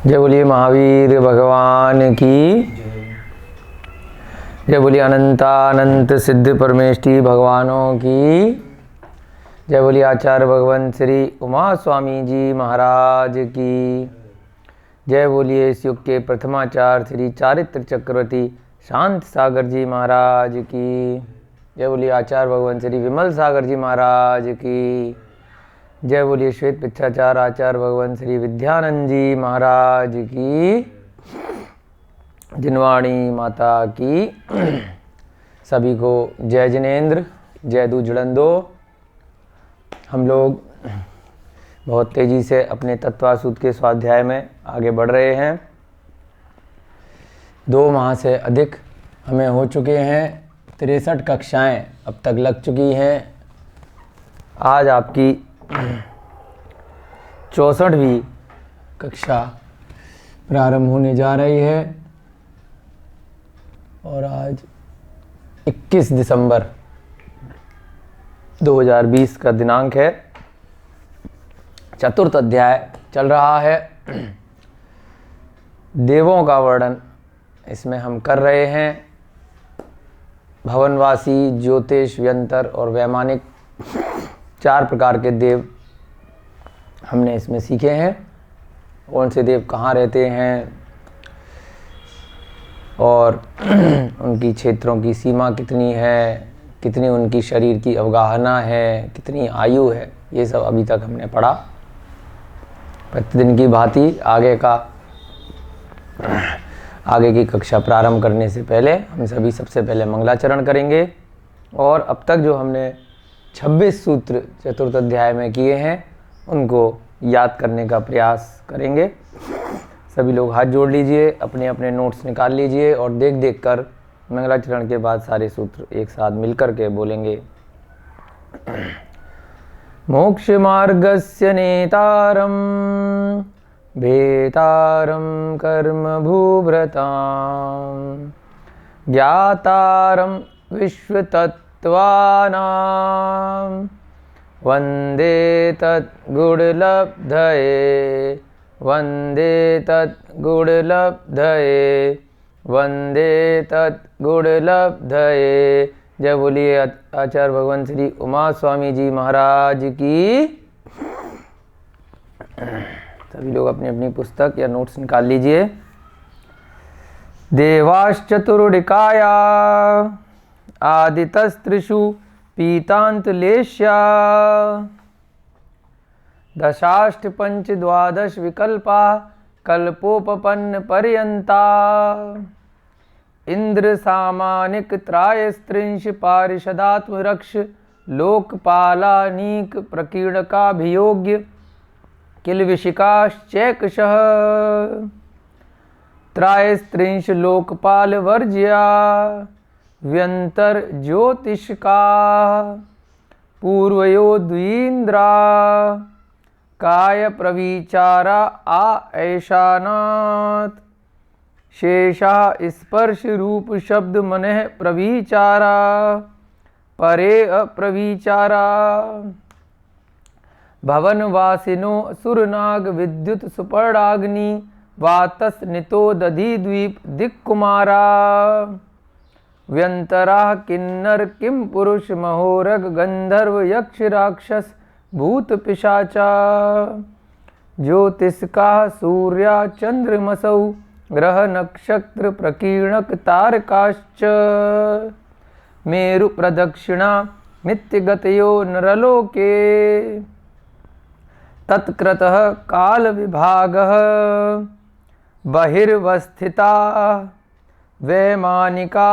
जय बोलिए महावीर भगवान की जय बोलिए अनंतानंत सिद्ध परमेष्टि भगवानों की जय बोलिए आचार्य भगवान श्री उमा स्वामी जी महाराज की जय बोलिए इस युग के प्रथमाचार्य श्री चारित्र चक्रवर्ती शांत सागर जी महाराज की जय बोलिए आचार्य भगवान श्री विमल सागर जी महाराज की जय बोलिए श्वेत पिच्छाचार आचार्य भगवान श्री विद्यानंद जी महाराज की जिनवाणी माता की सभी को जय जिनेन्द्र जय दू जुड़ंदो। हम लोग बहुत तेज़ी से अपने तत्वासूत्र के स्वाध्याय में आगे बढ़ रहे हैं। 2 माह से अधिक हमें हो चुके हैं, 63 कक्षाएं अब तक लग चुकी हैं। आज आपकी 64वीं कक्षा प्रारंभ होने जा रही है और आज 21 दिसंबर 2020 का दिनांक है। चतुर्थ अध्याय चल रहा है। देवों का वर्णन इसमें हम कर रहे हैं। भवनवासी, ज्योतिष, व्यंतर और वैमानिक 4 प्रकार के देव हमने इसमें सीखे हैं। कौन से देव कहाँ रहते हैं और उनकी क्षेत्रों की सीमा कितनी है, कितनी उनकी शरीर की अवगाहना है, कितनी आयु है, ये सब अभी तक हमने पढ़ा। प्रतिदिन की भांति आगे की कक्षा प्रारंभ करने से पहले हम सभी सबसे पहले मंगलाचरण करेंगे और अब तक जो हमने 26 सूत्र चतुर्थ अध्याय में किए हैं उनको याद करने का प्रयास करेंगे। सभी लोग हाथ जोड़ लीजिए, अपने अपने नोट्स निकाल लीजिए और देख देख कर मंगलाचरण के बाद सारे सूत्र एक साथ मिलकर के बोलेंगे। मोक्ष मार्गस्य नेतारं भेतारं कर्म भूभृतां ज्ञातारं विश्वतत्त्वानां वन्दे तद्गुणलब्धये वन्दे तद्गुणलब्धये वन्दे तद्गुणलब्धये। जय बोलिए आचार्य भगवान श्री उमा स्वामी जी महाराज की। सभी लोग अपनी अपनी पुस्तक या नोट्स निकाल लीजिए। देवाश्चतुर्दिकाया आदितस्त्रिषु पीतान्तलेश्या दशाष्ट पंच द्वादश विकल्पा कल्पोपपन्न पर्यंता इंद्र सामानिक त्रायस्त्रिंश पारिषदात्म रक्ष लोकपालानीक प्रकीर्णकाभियोग्य किलविशिकाश्चैकशः त्रायस्त्रिंश लोकपाल वर्ज्या व्यंतर ज्योतिषका पूर्वयो द्वीन्द्रा काय प्रविचारा आ ऐशानात् शेषा स्पर्श रूप शब्द मनः प्रविचारा परे अप्रविचारा भवनवासिनो सुरनाग विद्युत सुपर्णाग्नि वातस नितो दधिद्वीप दिक्कुमारा व्यंतरा किन्नर किम पुरुष महोरग गंधर्व यक्ष राक्षस भूत पिशाचा ज्योतिष्का सूर्या चंद्रमसौ ग्रह नक्षत्र प्रकीर्णक तारकाश्च मेरु प्रदक्षिणा नित्यगतयो नरलोके तत्कृतः काल विभागः बहिर्वस्थिता वैमानिका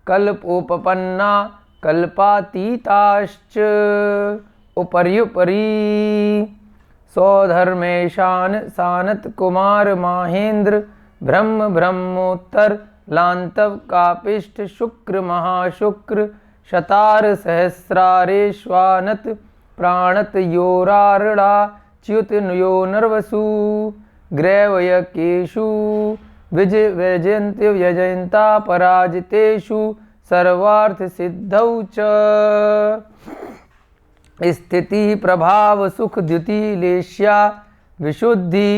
कल्पोपपन्ना कल्पातीताश्च उपर्युपरि सौधर्मेशान सानत कुमार माहेंद्र ब्रह्म ब्रह्मोत्तर लांतव कापिष्ठ शुक्र महाशुक्र शतार सहस्रारेश्वानत प्राणत योरारड़ा च्युत यो नर्वसु ग्रैवयकेशु विज वैजयन्त्य व्यजयन्ता पराजितेषु सर्वार्थ सिद्धौ च स्थिति प्रभाव सुख द्युति लेश्या विशुद्धि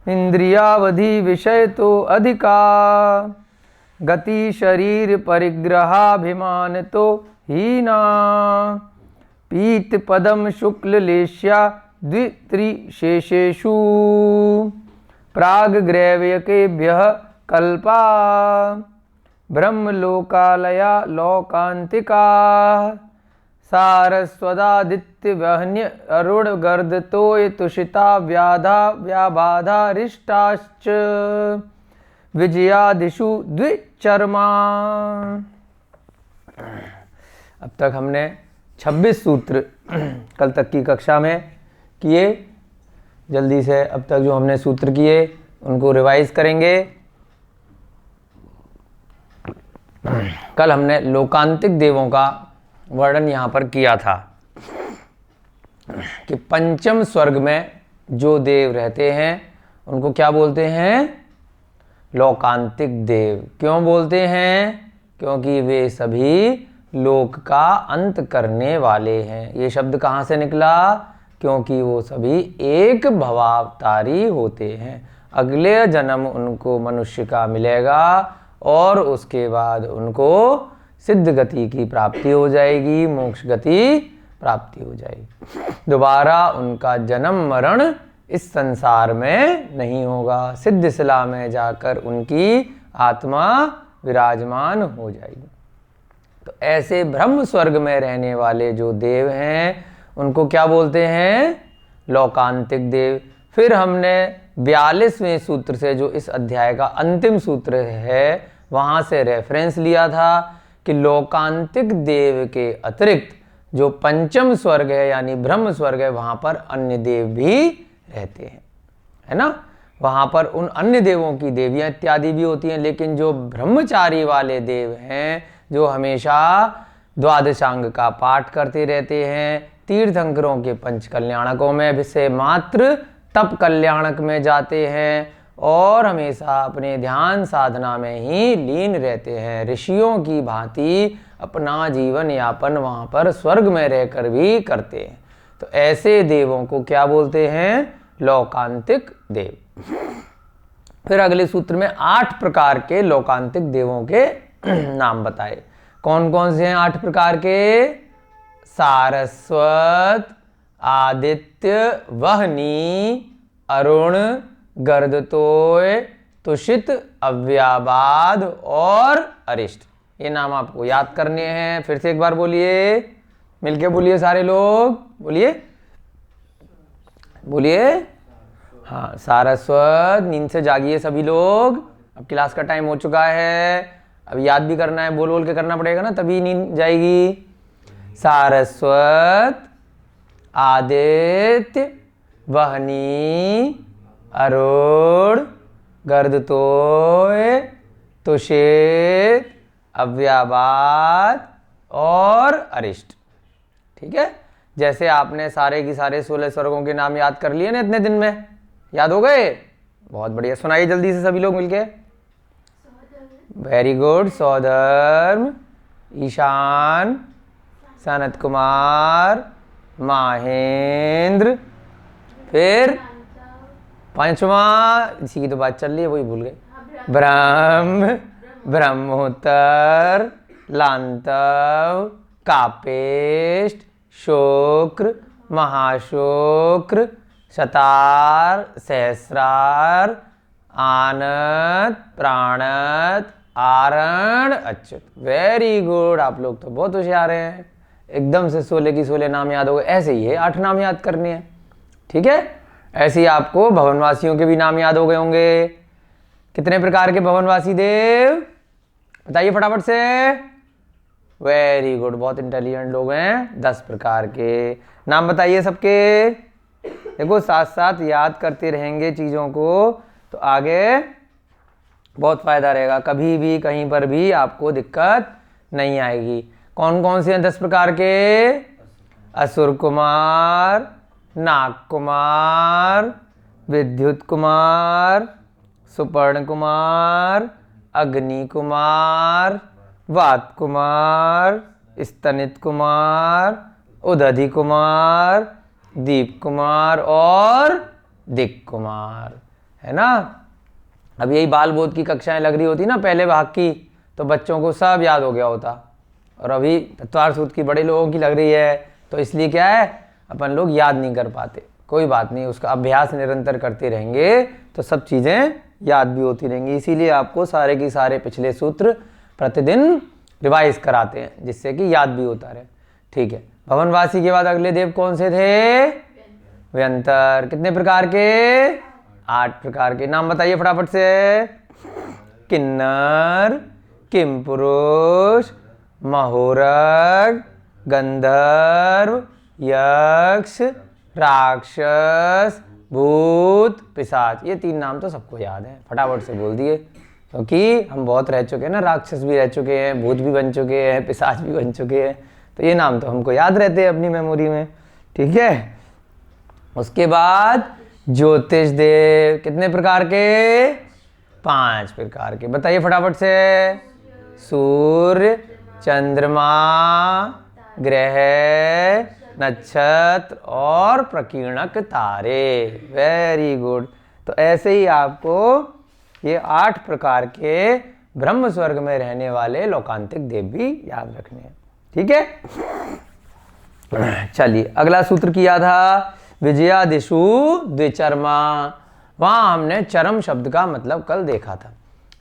इंद्रियावधि विषय तो अधिका, गति शरीर परिग्रहाभिमान तो हीना, पीत पदम शुक्ल लेश्या द्वित्रिशेषेषु, प्राग ग्रैव्यकेभ्यः कल्पा, ब्रह्मलोकालया लोकांतिका, सारस्वदादित्य वहन्य अरुण गर्दतोय तुषिता व्याधा व्याबाधा रिष्टाश्च, विजयादिषु द्विचर्मा। अब तक हमने 26 सूत्र कल तक की कक्षा में किए। जल्दी से अब तक जो हमने सूत्र किए उनको रिवाइज करेंगे। कल हमने लोकांतिक देवों का वर्णन यहाँ पर किया था कि पंचम स्वर्ग में जो देव रहते हैं उनको क्या बोलते हैं? लोकांतिक देव। क्यों बोलते हैं? क्योंकि वे सभी लोक का अंत करने वाले हैं। ये शब्द कहाँ से निकला? क्योंकि वो सभी एक भवावतारी होते हैं। अगले जन्म उनको मनुष्य का मिलेगा और उसके बाद उनको सिद्ध गति की प्राप्ति हो जाएगी, मोक्ष गति प्राप्ति हो जाएगी। दोबारा उनका जन्म मरण इस संसार में नहीं होगा। सिद्ध शिला में जाकर उनकी आत्मा विराजमान हो जाएगी। तो ऐसे ब्रह्म स्वर्ग में रहने वाले जो देव हैं उनको क्या बोलते हैं? लोकांतिक देव। फिर हमने 42वें सूत्र से, जो इस अध्याय का अंतिम सूत्र है, वहाँ से रेफरेंस लिया था कि लोकांतिक देव के अतिरिक्त जो पंचम स्वर्ग है यानी ब्रह्म स्वर्ग है, वहाँ पर अन्य देव भी रहते हैं, है ना। वहाँ पर उन अन्य देवों की देवियाँ इत्यादि भी होती हैं, लेकिन जो ब्रह्मचारी वाले देव हैं, जो हमेशा द्वादशांग का पाठ करते रहते हैं, तीर्थंकरों के पंच कल्याणकों में से मात्र तप कल्याणक में जाते हैं और हमेशा अपने ध्यान साधना में ही लीन रहते हैं, ऋषियों की भांति अपना जीवन यापन वहाँ पर स्वर्ग में रहकर भी करते हैं, तो ऐसे देवों को क्या बोलते हैं? लोकांतिक देव। फिर अगले सूत्र में 8 प्रकार के लोकांतिक देवों के नाम बताए। कौन कौन से हैं 8 प्रकार के? सारस्वत, आदित्य, वहनी, अरुण, गर्दतोय, तुषित, अव्याबाद और अरिष्ट। ये नाम आपको याद करने हैं। फिर से एक बार बोलिए, मिलके बोलिए सारे लोग, बोलिए बोलिए। हाँ, सारस्वत। नींद से जागिए सभी लोग, अब क्लास का टाइम हो चुका है। अब याद भी करना है, बोल बोल के करना पड़ेगा ना, तभी नींद जाएगी। सारस्वत, आदित्य, वहनी, अरुण, गर्दतोय, तुषित, अव्याबाद और अरिष्ट। ठीक है, जैसे आपने सारे की सारे 16 स्वर्गों के नाम याद कर लिए ना इतने दिन में, याद हो गए? बहुत बढ़िया। सुनाइए जल्दी से सभी लोग मिलके। Very good. सौधर्म, ईशान, सनत कुमार, माहेंद्र, फिर पांचवा, इसी की तो बात चल रही है, वही भूल गए। ब्रह्म, ब्रह्मोत्तर, लांतव, कापेष्ट, शुक्र, महाशुक्र, शतार, सहस्रार, आनत, प्राणत, आरण, अच्युत। Very good. आप लोग तो बहुत होशियार हैं, एकदम से 16 की 16 नाम याद हो गए। ऐसे ही है 8 नाम याद करने हैं, ठीक है। ऐसे ही आपको भवनवासियों के भी नाम याद हो गए होंगे। कितने प्रकार के भवनवासी देव बताइए फटाफट से। वेरी गुड, बहुत इंटेलिजेंट लोग हैं। 10 प्रकार के नाम बताइए सबके। देखो साथ साथ याद करते रहेंगे चीज़ों को तो आगे बहुत फायदा रहेगा, कभी भी कहीं पर भी आपको दिक्कत नहीं आएगी। कौन कौन से हैं 10 प्रकार के? असुर कुमार, नाग कुमार, विद्युत कुमार, सुपर्ण कुमार, अग्नि कुमार, वात कुमार, स्तनित कुमार, उदधि कुमार, दीप कुमार और दिक् कुमार। है ना। अब यही बाल बोध की कक्षाएं लग रही होती ना पहले भाग की, तो बच्चों को सब याद हो गया होता, और अभी तत्वार्थ सूत्र की बड़े लोगों की लग रही है, तो इसलिए क्या है अपन लोग याद नहीं कर पाते। कोई बात नहीं, उसका अभ्यास निरंतर करते रहेंगे तो सब चीज़ें याद भी होती रहेंगी। इसीलिए आपको सारे के सारे पिछले सूत्र प्रतिदिन रिवाइज कराते हैं, जिससे कि याद भी होता रहे। ठीक है, भवनवासी के बाद अगले देव कौन से थे? व्यंतर। कितने प्रकार के? 8 प्रकार के। नाम बताइए फटाफट से। किन्नर, किमपुरुष, महोरग, गंधर्व, यक्ष, राक्षस, भूत, पिशाच। ये 3 नाम तो सबको याद है, फटाफट से बोल दिए, क्योंकि हम बहुत रह चुके हैं ना, राक्षस भी रह चुके हैं, भूत भी बन चुके हैं, पिशाच भी बन चुके हैं, तो ये नाम तो हमको याद रहते हैं अपनी मेमोरी में। ठीक है, उसके बाद ज्योतिष देव। कितने प्रकार के? 5 प्रकार के। बताइए फटाफट से। सूर्य, चंद्रमा, ग्रह, नक्षत्र और प्रकीर्णक तारे। Very good. तो ऐसे ही आपको ये 8 प्रकार के ब्रह्म स्वर्ग में रहने वाले लोकांतिक देव भी याद रखने हैं। ठीक है, चलिए अगला सूत्र किया था विजयादिषु द्विचर्मा। वहां हमने चरम शब्द का मतलब कल देखा था।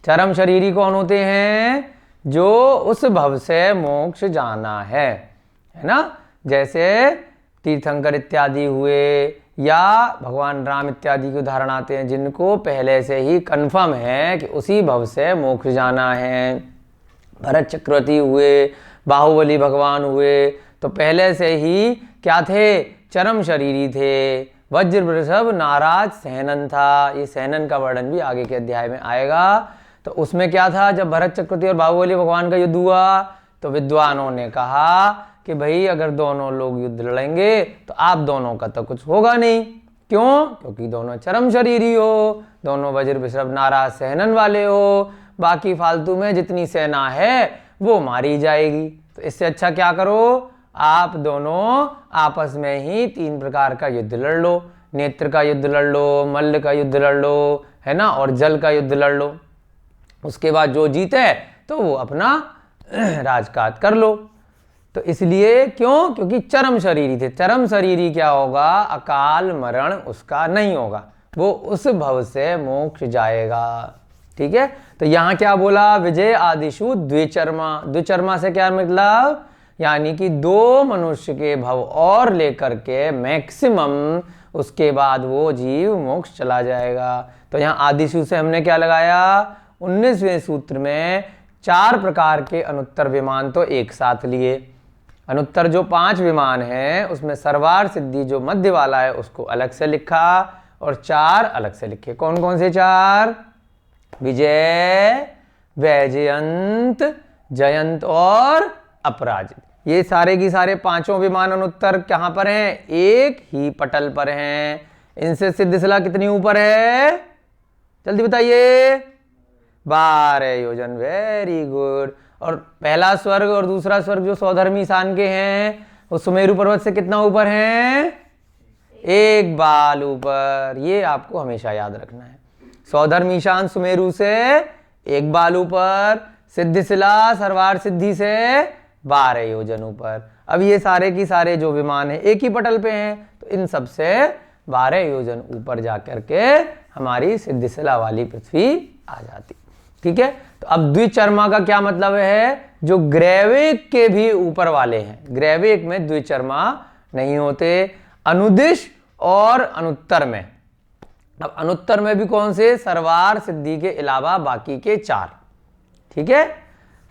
चरम शरीरी कौन होते हैं? जो उस भव से मोक्ष जाना है ना। जैसे तीर्थंकर इत्यादि हुए, या भगवान राम इत्यादि के उदाहरण आते हैं, जिनको पहले से ही कन्फर्म है कि उसी भव से मोक्ष जाना है। भरत चक्रवर्ती हुए, बाहुबली भगवान हुए, तो पहले से ही क्या थे? चरम शरीरी थे। वज्र वृषभ नाराज सहनन था। ये सहनन का वर्णन भी आगे के अध्याय में आएगा। तो उसमें क्या था? जब भरत चक्रवर्ती और बाहुबली भगवान का युद्ध हुआ, तो विद्वानों ने कहा कि भाई अगर दोनों लोग युद्ध लड़ेंगे तो आप दोनों का तो कुछ होगा नहीं। क्यों? क्योंकि दोनों चरम शरीरी हो, दोनों वज्र वृषभ नाराज सहनन वाले हो, बाकी फालतू में जितनी सेना है वो मारी जाएगी। तो इससे अच्छा क्या करो, आप दोनों आपस में ही 3 प्रकार का युद्ध लड़ लो। नेत्र का युद्ध लड़ लो, मल्ल का युद्ध लड़ लो, है ना, और जल का युद्ध लड़ लो। उसके बाद जो जीते तो वो अपना राजकाज कर लो। तो इसलिए क्यों? क्योंकि चरम शरीरी थे। चरम शरीरी क्या होगा? अकाल मरण उसका नहीं होगा, वो उस भव से मोक्ष जाएगा। ठीक है, तो यहाँ क्या बोला? विजय आदिशु द्विचर्मा। द्विचर्मा से क्या मतलब? यानी कि 2 मनुष्य के भव और लेकर के मैक्सिमम उसके बाद वो जीव मोक्ष चला जाएगा। तो यहाँ आदिशु से हमने क्या लगाया? 19वें सूत्र में 4 प्रकार के अनुत्तर विमान तो एक साथ लिए। अनुत्तर जो 5 विमान हैं उसमें सर्वार सिद्धि जो मध्य वाला है उसको अलग से लिखा, और 4 अलग से लिखे। कौन कौन से 4? विजय, वैजयंत, जयंत और अपराजित। ये सारे की सारे 5 विमान अनुत्तर कहाँ पर हैं? एक ही पटल पर हैं। इनसे सिद्धशिला कितनी ऊपर है? जल्दी बताइए। 12 योजन। Very good. और पहला स्वर्ग और दूसरा स्वर्ग जो सौधर्मी ईशान के हैं, वो सुमेरु पर्वत से कितना ऊपर हैं? 1 बाल ऊपर। ये आपको हमेशा याद रखना है। सौधर्मी ईशान सुमेरु से 1 बाल ऊपर, सिद्धशिला सर्वार सिद्धि से 12 योजन ऊपर। अब ये सारे की सारे जो विमान है एक ही पटल पे हैं, तो इन सब से 12 योजन ऊपर जाकर के हमारी सिद्धशिला वाली पृथ्वी आ जाती। ठीक है, तो अब द्विचर्मा का क्या मतलब है? जो ग्रैविक के भी ऊपर वाले हैं। ग्रैविक में द्विचर्मा नहीं होते, अनुदिश और अनुत्तर में। अब अनुत्तर में भी कौन से? सर्वार सिद्धि के अलावा बाकी के 4। ठीक है,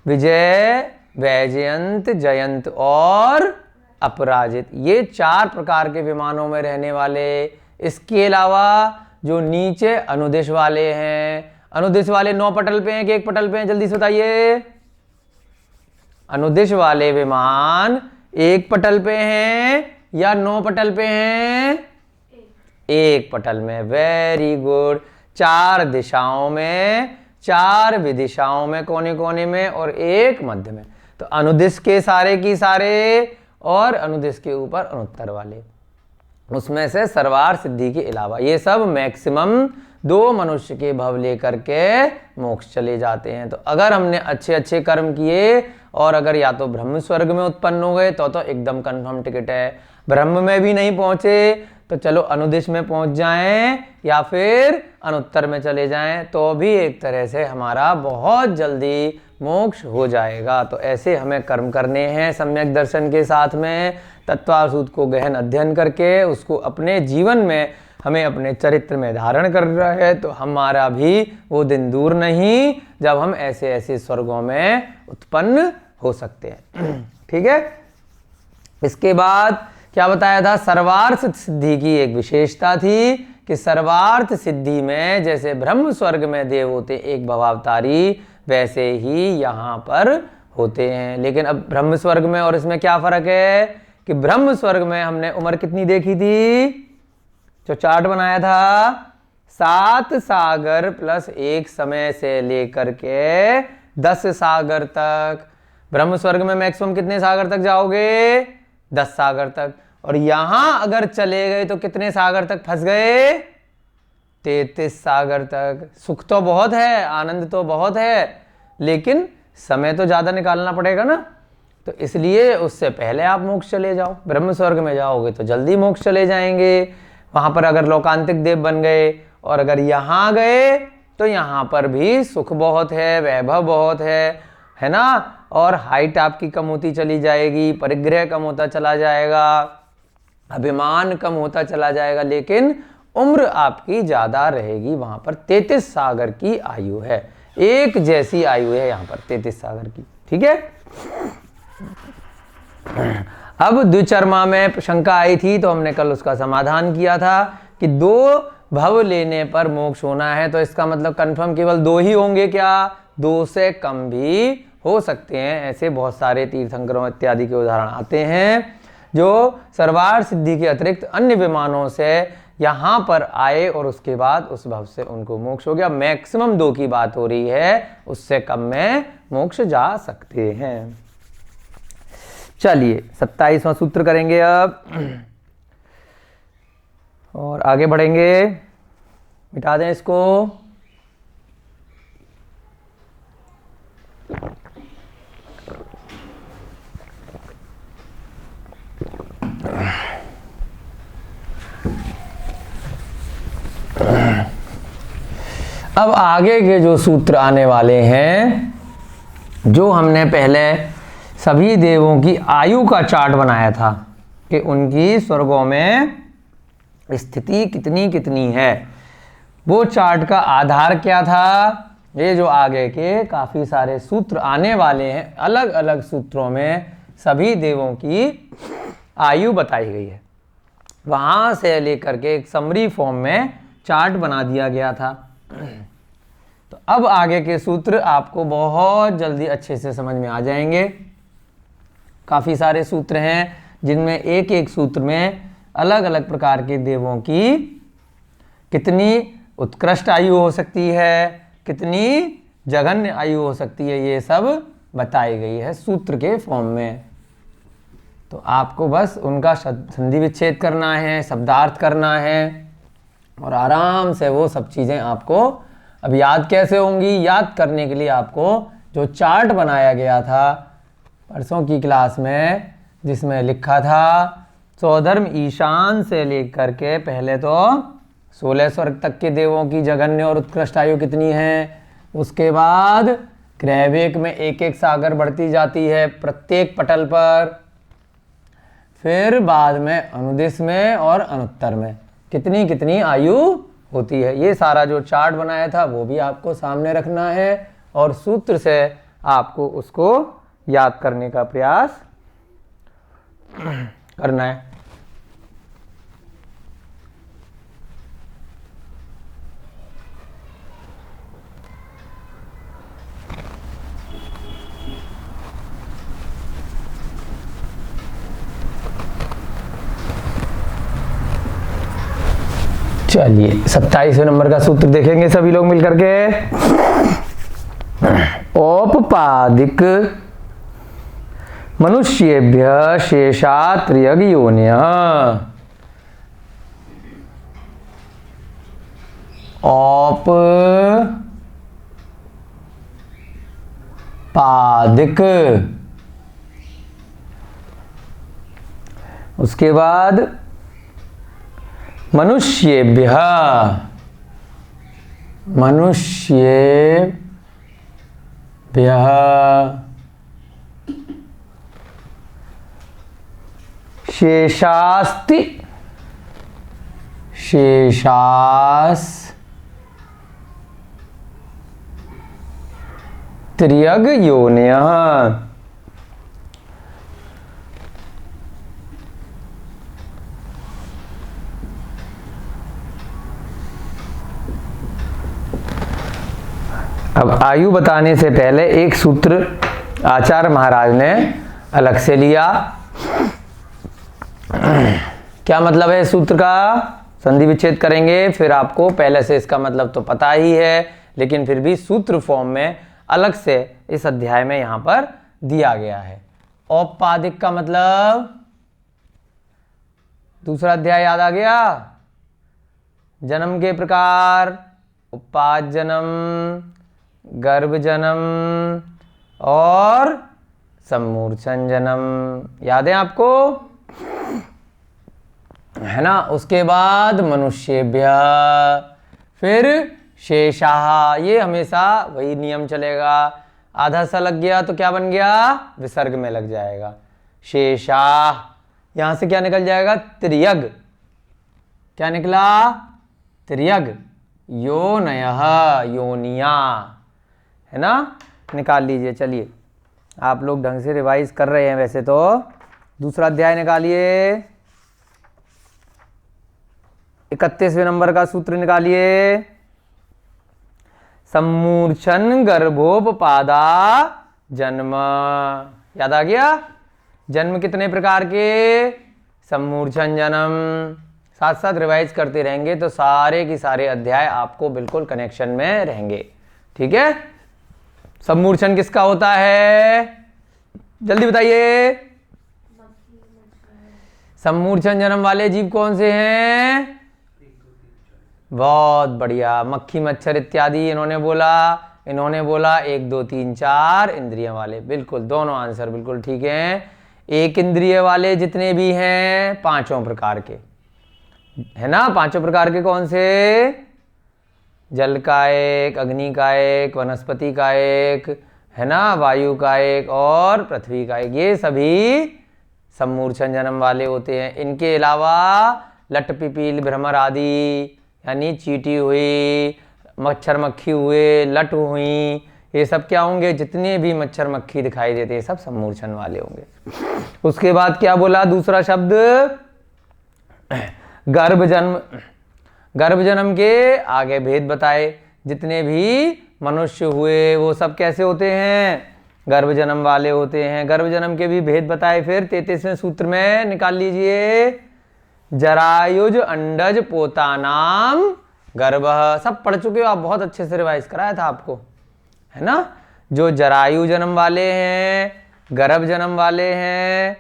विजय, वैजयंत, जयंत और अपराजित। ये 4 प्रकार के विमानों में रहने वाले। इसके अलावा जो नीचे अनुदिश वाले हैं, अनुदिश वाले 9 पटल पे हैं कि 1 पटल पे हैं? जल्दी से बताइए। अनुदिश वाले विमान 1 पटल पे हैं या 9 पटल पे हैं? 1 पटल में। Very good. 4 दिशाओं में, 4 विदिशाओं में, कोने कोने में, और 1 मध्य में। तो अनुदिश के सारे की सारे, और अनुदिश के ऊपर अनुत्तर वाले, उसमें से सर्वार सिद्धि के अलावा ये सब मैक्सिमम दो मनुष्य के भव लेकर के मोक्ष चले जाते हैं। तो अगर हमने अच्छे अच्छे कर्म किए और अगर या तो ब्रह्म स्वर्ग में उत्पन्न हो गए तो एकदम कंफर्म टिकट है। ब्रह्म में भी नहीं पहुंचे तो चलो अनुदिश में पहुंच जाएं या फिर अनुत्तर में चले जाएं, तो भी एक तरह से हमारा बहुत जल्दी मोक्ष हो जाएगा। तो ऐसे हमें कर्म करने हैं सम्यक दर्शन के साथ में, तत्वासूत को गहन अध्ययन करके उसको अपने जीवन में हमें अपने चरित्र में धारण कर रहा है। तो हमारा भी वो दिन दूर नहीं जब हम ऐसे ऐसे स्वर्गों में उत्पन्न हो सकते हैं। ठीक है। इसके बाद क्या बताया था, सर्वार्थ सिद्धि की एक विशेषता थी कि सर्वार्थ सिद्धि में जैसे ब्रह्म स्वर्ग में देव होते एक भवावतारी, वैसे ही यहाँ पर होते हैं। लेकिन अब ब्रह्म स्वर्ग में और इसमें क्या फर्क है कि ब्रह्म स्वर्ग में हमने उम्र कितनी देखी थी, जो चार्ट बनाया था, 7 सागर प्लस 1 समय से लेकर के 10 सागर तक। ब्रह्म स्वर्ग में मैक्सिमम कितने सागर तक जाओगे, 10 सागर तक। और यहां अगर चले गए तो कितने सागर तक फंस गए, 33 सागर तक। सुख तो बहुत है, आनंद तो बहुत है, लेकिन समय तो ज्यादा निकालना पड़ेगा ना। तो इसलिए उससे पहले आप मोक्ष चले जाओ। ब्रह्म स्वर्ग में जाओगे तो जल्दी मोक्ष चले जाएंगे। वहां पर अगर लोकांतिक देव बन गए और अगर यहाँ गए तो यहाँ पर भी सुख बहुत है, वैभव बहुत है ना। और हाइट आपकी कम होती चली जाएगी, परिग्रह कम होता चला जाएगा, अभिमान कम होता चला जाएगा, लेकिन उम्र आपकी ज्यादा रहेगी। वहां पर 33 सागर की आयु है, एक जैसी आयु है यहाँ पर 33 सागर की। ठीक है। अब द्विचर्मा में शंका आई थी तो हमने कल उसका समाधान किया था कि 2 भव लेने पर मोक्ष होना है, तो इसका मतलब कंफर्म केवल 2 ही होंगे क्या, 2 से कम भी हो सकते हैं। ऐसे बहुत सारे तीर्थंकरों इत्यादि के उदाहरण आते हैं जो सर्वार्थ सिद्धि के अतिरिक्त अन्य विमानों से यहाँ पर आए और उसके बाद उस भव से उनको मोक्ष हो गया। मैक्सिमम 2 की बात हो रही है, उससे कम में मोक्ष जा सकते हैं। चलिए 27वां सूत्र करेंगे अब और आगे बढ़ेंगे। मिटा दें इसको। अब आगे के जो सूत्र आने वाले हैं, जो हमने पहले सभी देवों की आयु का चार्ट बनाया था कि उनकी स्वर्गों में स्थिति कितनी कितनी है, वो चार्ट का आधार क्या था। ये जो आगे के काफी सारे सूत्र आने वाले हैं, अलग अलग सूत्रों में सभी देवों की आयु बताई गई है। वहां से लेकर के एक समरी फॉर्म में चार्ट बना दिया गया था। तो अब आगे के सूत्र आपको बहुत जल्दी अच्छे से समझ में आ जाएंगे। काफी सारे सूत्र हैं जिनमें एक एक सूत्र में अलग अलग प्रकार के देवों की कितनी उत्कृष्ट आयु हो सकती है, कितनी जघन्य आयु हो सकती है, ये सब बताई गई है सूत्र के फॉर्म में। तो आपको बस उनका संधि विच्छेद करना है, शब्दार्थ करना है और आराम से वो सब चीज़ें आपको अब याद कैसे होंगी। याद करने के लिए आपको जो चार्ट बनाया गया था परसों की क्लास में, जिसमें लिखा था सौधर्म ईशान से लेकर के पहले तो 16 स्वर्ग तक के देवों की जघन्य और उत्कृष्ट आयु कितनी है, उसके बाद क्रैवेक में एक एक सागर बढ़ती जाती है प्रत्येक पटल पर, फिर बाद में अनुदिश में और अनुत्तर में कितनी कितनी आयु होती है। ये सारा जो चार्ट बनाया था वो भी आपको सामने रखना है और सूत्र से आपको उसको याद करने का प्रयास करना है। चलिए 27वें नंबर का सूत्र देखेंगे सभी लोग मिलकर के। औपपादिक मनुष्येभ्य शेषात्रियग योन्यः। औपपादिक। उसके बाद मनुष्येभ्यः, मनुष्येभ्यः शेषास्ति, शेषास्त्रियग योनियः। अब आयु बताने से पहले एक सूत्र आचार्य महाराज ने अलग से लिया। क्या मतलब है सूत्र का? संधि विच्छेद करेंगे, फिर आपको पहले से इसका मतलब तो पता ही है, लेकिन फिर भी सूत्र फॉर्म में अलग से इस अध्याय में यहां पर दिया गया है। औपपादिक का मतलब दूसरा अध्याय याद आ गया? जन्म के प्रकार, उपपाद जन्म, गर्भ जन्म और सम्मूर्छन जन्म, याद है आपको? है ना। उसके बाद मनुष्येभ्य, फिर शेषाः, ये हमेशा वही नियम चलेगा। आधा सा लग गया तो क्या बन गया? विसर्ग में लग जाएगा। शेषाः, यहां से क्या निकल जाएगा? त्रियग। क्या निकला? त्रियग। योनयः, योनिया, है ना। निकाल लीजिए। चलिए, आप लोग ढंग से रिवाइज कर रहे हैं वैसे तो। दूसरा अध्याय निकालिए, 31वें नंबर का सूत्र निकालिए। सम्मूर्छन गर्भोपपादा जन्म, याद आ गया? जन्म कितने प्रकार के? सम्मूर्छन जन्म। साथ साथ रिवाइज करते रहेंगे तो सारे के सारे अध्याय आपको बिल्कुल कनेक्शन में रहेंगे। ठीक है। सम्मूर्छन किसका होता है? जल्दी बताइए। सम्मूर्छन जन्म वाले जीव कौन से हैं? बहुत बढ़िया, मक्खी मच्छर इत्यादि इन्होंने बोला 1 2 3 4 इंद्रियों वाले। बिल्कुल, दोनों आंसर बिल्कुल ठीक हैं। एक इंद्रिय वाले जितने भी हैं 5 प्रकार के, है ना। 5 प्रकार के कौन से? जल का एक, अग्नि का एक, वनस्पति का एक, है ना, वायु का एक और पृथ्वी का एक। ये सभी सम्मूर्छन जन्म वाले होते हैं। इनके अलावा लट पिपील भ्रमर आदि, यानी चींटी हुई, मच्छर मक्खी हुए, लट हुई, ये सब क्या होंगे? जितने भी मच्छर मक्खी दिखाई देते हैं सब सम्मूर्छन वाले होंगे। उसके बाद क्या बोला? दूसरा शब्द गर्भ जन्म। गर्भ जन्म के आगे भेद बताए। जितने भी मनुष्य हुए वो सब कैसे होते हैं? गर्भ जन्म वाले होते हैं। गर्भ जन्म के भी भेद बताए। फिर 33वें सूत्र में निकाल लीजिए, जरायुज अंडज पोतानाम गर्भः। सब पढ़ चुके हो आप, बहुत अच्छे से रिवाइज कराया था आपको, है ना। जो जरायु जन्म वाले हैं, गर्भ जन्म वाले हैं,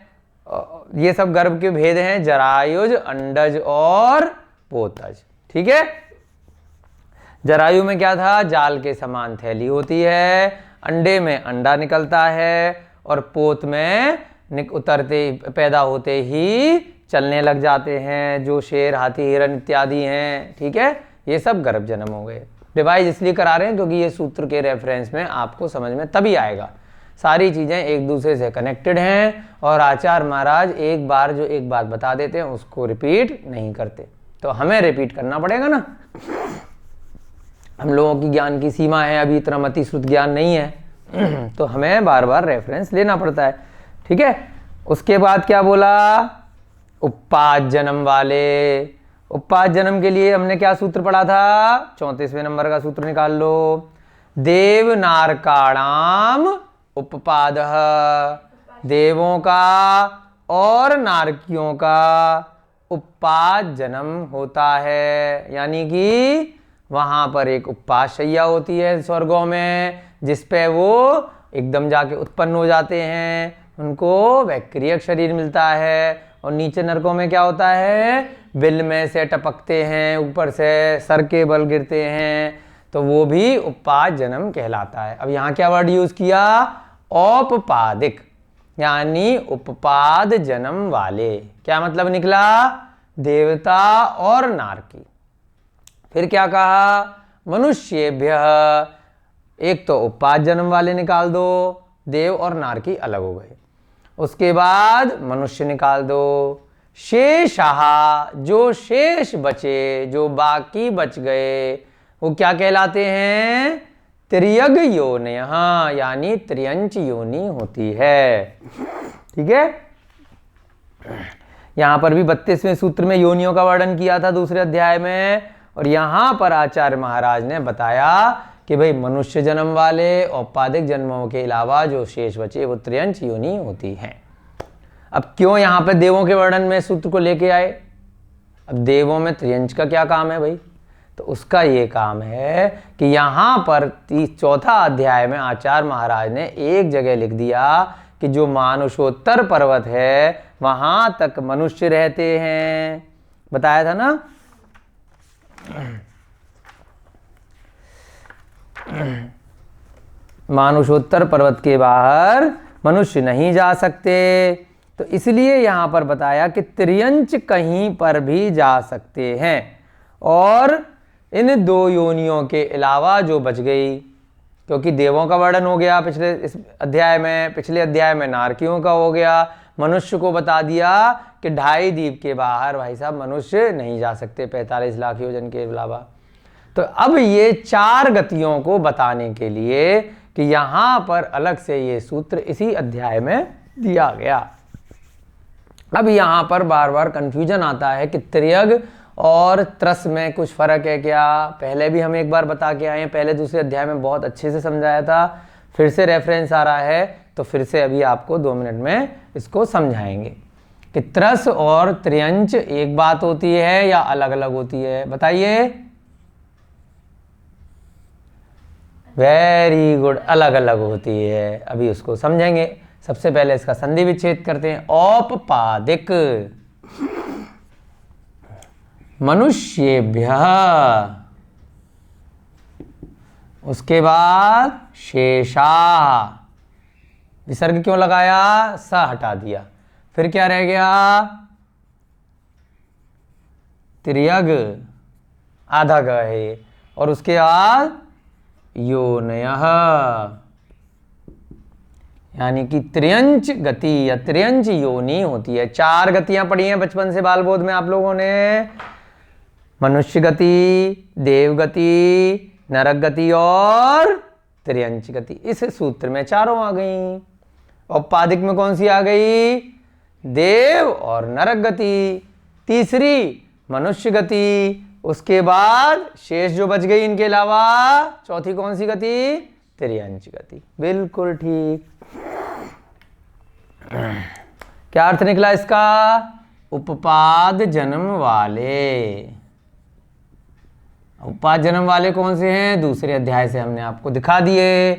ये सब गर्भ के भेद हैं, जरायुज, अंडज और पोतज। ठीक है। जरायु में क्या था? जाल के समान थैली होती है, अंडे में अंडा निकलता है और पोत में उतरते पैदा होते ही चलने लग जाते हैं, जो शेर, हाथी, हिरन इत्यादि हैं। ठीक है। ये सब गर्भ जन्म हो गए। रिवाइज इसलिए करा रहे हैं क्योंकि ये सूत्र के रेफरेंस में आपको समझ में तभी आएगा। सारी चीजें एक दूसरे से कनेक्टेड हैं और आचार्य महाराज एक बात बता देते हैं उसको रिपीट नहीं करते, तो हमें रिपीट करना पड़ेगा ना। हम लोगों की ज्ञान की सीमा है, अभी इतना मति श्रुत ज्ञान नहीं है तो हमें बार बार रेफरेंस लेना पड़ता है। ठीक है। उसके बाद क्या बोला? उपपाद जन्म वाले। उपपाद जन्म के लिए हमने क्या सूत्र पढ़ा था? 34वें नंबर का सूत्र निकाल लो। देव नारकाणाम उपपादः, देवों का और नारकियों का उपपाद जन्म होता है। यानी कि वहां पर एक उपपाद शैया होती है स्वर्गों में, जिसपे वो एकदम जाके उत्पन्न हो जाते हैं, उनको वैक्रियक शरीर मिलता है और नीचे नरकों में क्या होता है, बिल में से टपकते हैं, ऊपर से सर के बल गिरते हैं, तो वो भी उपपाद जन्म कहलाता है। अब यहाँ क्या वर्ड यूज किया, औपपादिक, यानी उपपाद जन्म वाले। क्या मतलब निकला, देवता और नारकी। फिर क्या कहा, मनुष्येभ्य, एक तो उपपाद जन्म वाले निकाल दो, देव और नारकी अलग हो गए। उसके बाद मनुष्य निकाल दो, शेषाहा, जो शेष बचे, जो बाकी बच गए, वो क्या कहलाते हैं, त्रियग योनियः, यानी त्रियंच योनि होती है। ठीक है, यहां पर भी 32वें सूत्र में योनियों का वर्णन किया था दूसरे अध्याय में, और यहां पर आचार्य महाराज ने बताया कि भाई मनुष्य जन्म वाले औपाधिक जन्मों के अलावा जो शेष बचे वो त्रियंच योनि होती हैं। अब क्यों यहां पे देवों के वर्णन में सूत्र को लेके आए, अब देवों में त्रियंच का क्या काम है भाई, तो उसका ये काम है कि यहां पर 34 अध्याय में आचार्य महाराज ने एक जगह लिख दिया कि जो मानुषोत्तर पर्वत है वहां तक मनुष्य रहते हैं, बताया था ना। मानुषोत्तर पर्वत के बाहर मनुष्य नहीं जा सकते, तो इसलिए यहां पर बताया कि त्रियंच कहीं पर भी जा सकते हैं, और इन दो योनियों के अलावा जो बच गई, क्योंकि देवों का वर्णन हो गया पिछले इस अध्याय में, पिछले अध्याय में नारकियों का हो गया, मनुष्य को बता दिया कि 2.5 द्वीप के बाहर भाई साहब मनुष्य नहीं जा सकते 45 लाख योजन के अलावा। तो अब ये 4 गतियों को बताने के लिए कि यहां पर अलग से ये सूत्र इसी अध्याय में दिया गया। अब यहां पर बार बार कंफ्यूजन आता है कि त्रियग और त्रस में कुछ फर्क है क्या, पहले भी हम एक बार बता के आए हैं, पहले दूसरे अध्याय में बहुत अच्छे से समझाया था, फिर से रेफरेंस आ रहा है तो फिर से अभी आपको 2 मिनट में इसको समझाएंगे कि त्रस और त्रियंच एक बात होती है या अलग अलग होती है, बताइए। वेरी गुड, अलग अलग होती है, अभी उसको समझेंगे। सबसे पहले इसका संधि विच्छेद करते हैं, औपपादिक, मनुष्येभ्यः, उसके बाद शेषाः, विसर्ग क्यों लगाया, स हटा दिया, फिर क्या रह गया, त्रियग, आधा ग है ये, और उसके बाद योनयः, यानी कि त्रियंच गति या त्रियंच योनि होती है। 4 गतियां पढ़ी हैं बचपन से बाल बोध में आप लोगों ने, मनुष्य गति, देव गति, नरक गति और त्रियंच गति। इस सूत्र में चारों आ गई। औपाधिक में कौन सी आ गई, देव और नरक गति, तीसरी मनुष्य गति, उसके बाद शेष जो बच गई इनके अलावा चौथी कौन सी गति, त्रियंच गति। बिल्कुल ठीक। क्या अर्थ निकला इसका, उपपाद जन्म वाले। उपपाद जन्म वाले कौन से हैं, दूसरे अध्याय से हमने आपको दिखा दिए।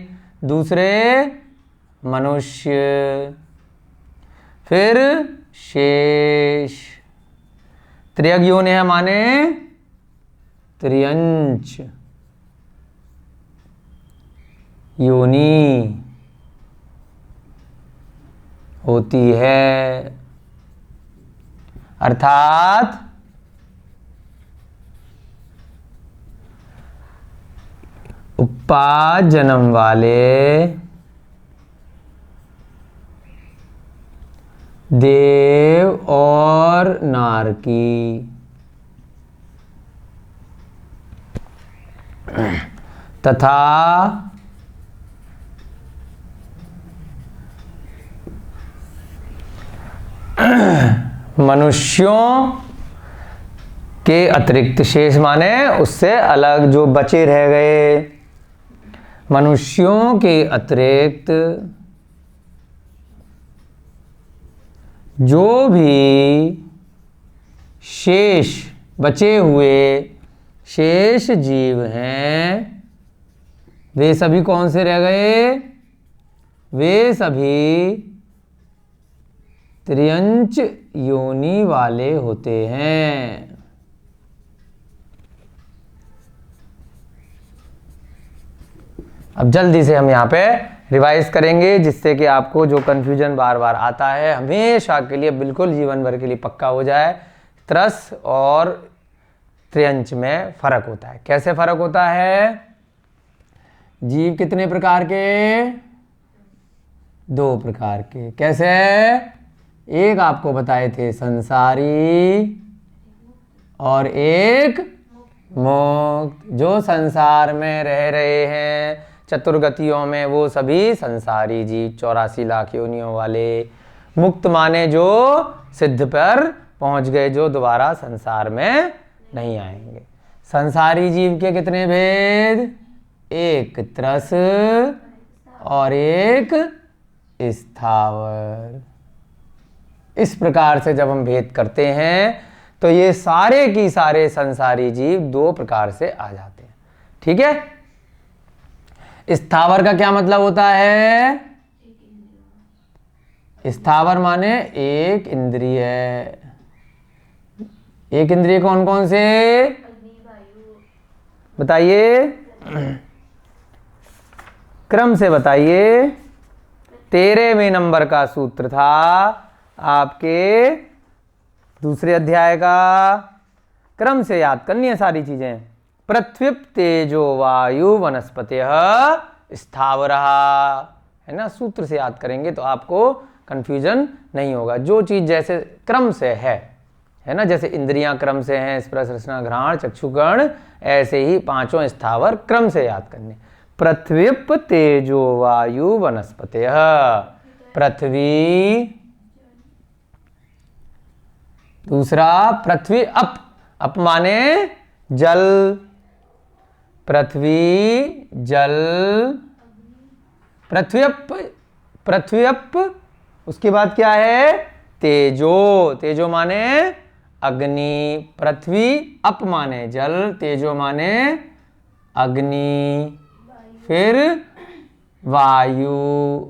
दूसरे मनुष्य, फिर शेष, त्रियग योनि है माने त्रियंच योनि होती है, अर्थात उपपाद जन्म वाले देव और नारकी तथा मनुष्यों के अतिरिक्त, शेष माने उससे अलग जो बचे रह गए, मनुष्यों के अतिरिक्त जो भी शेष बचे हुए शेष जीव हैं, वे सभी कौन से रह गए, वे सभी त्रियंच योनि वाले होते हैं। अब जल्दी से हम यहाँ पे रिवाइज करेंगे, जिससे कि आपको जो कंफ्यूजन बार बार आता है हमेशा के लिए, बिल्कुल जीवन भर के लिए पक्का हो जाए। त्रस और त्रियंच में फर्क होता है। कैसे फर्क होता है? जीव कितने प्रकार के? 2 प्रकार के। कैसे? एक आपको बताए थे संसारी और एक मुक्त। जो संसार में रह रहे हैं चतुर्गतियों में, वो सभी संसारी जीव 84 लाख योनियों वाले। मुक्त माने जो सिद्ध पर पहुंच गए, जो दोबारा संसार में नहीं आएंगे। संसारी जीव के कितने भेद? एक त्रस और एक स्थावर। इस प्रकार से जब हम भेद करते हैं तो ये सारे की सारे संसारी जीव 2 प्रकार से आ जाते हैं। ठीक है? स्थावर का क्या मतलब होता है? स्थावर माने एक इंद्रिय। एक इंद्रिय कौन कौन से? बताइए, क्रम से बताइए। 13वें नंबर का सूत्र था आपके दूसरे अध्याय का। क्रम से याद करनी है सारी चीजें। पृथ्वी तेजो वायु वनस्पतयः स्थावरः, है ना? सूत्र से याद करेंगे तो आपको कंफ्यूजन नहीं होगा। जो चीज जैसे क्रम से है ना? जैसे इंद्रियां क्रम से हैं, स्पर्श रसना घ्राण चक्षुकर्ण, ऐसे ही 5 स्थावर क्रम से याद करने। पृथ्वी तेजो वायु वनस्पतयः। पृथ्वी, दूसरा पृथ्वी अप, अप माने जल। पृथ्वी जल, पृथ्वी अप। उसके बाद क्या है? तेजो, तेजो माने अग्नि। पृथ्वी अप माने जल, तेजो माने अग्नि, फिर वायु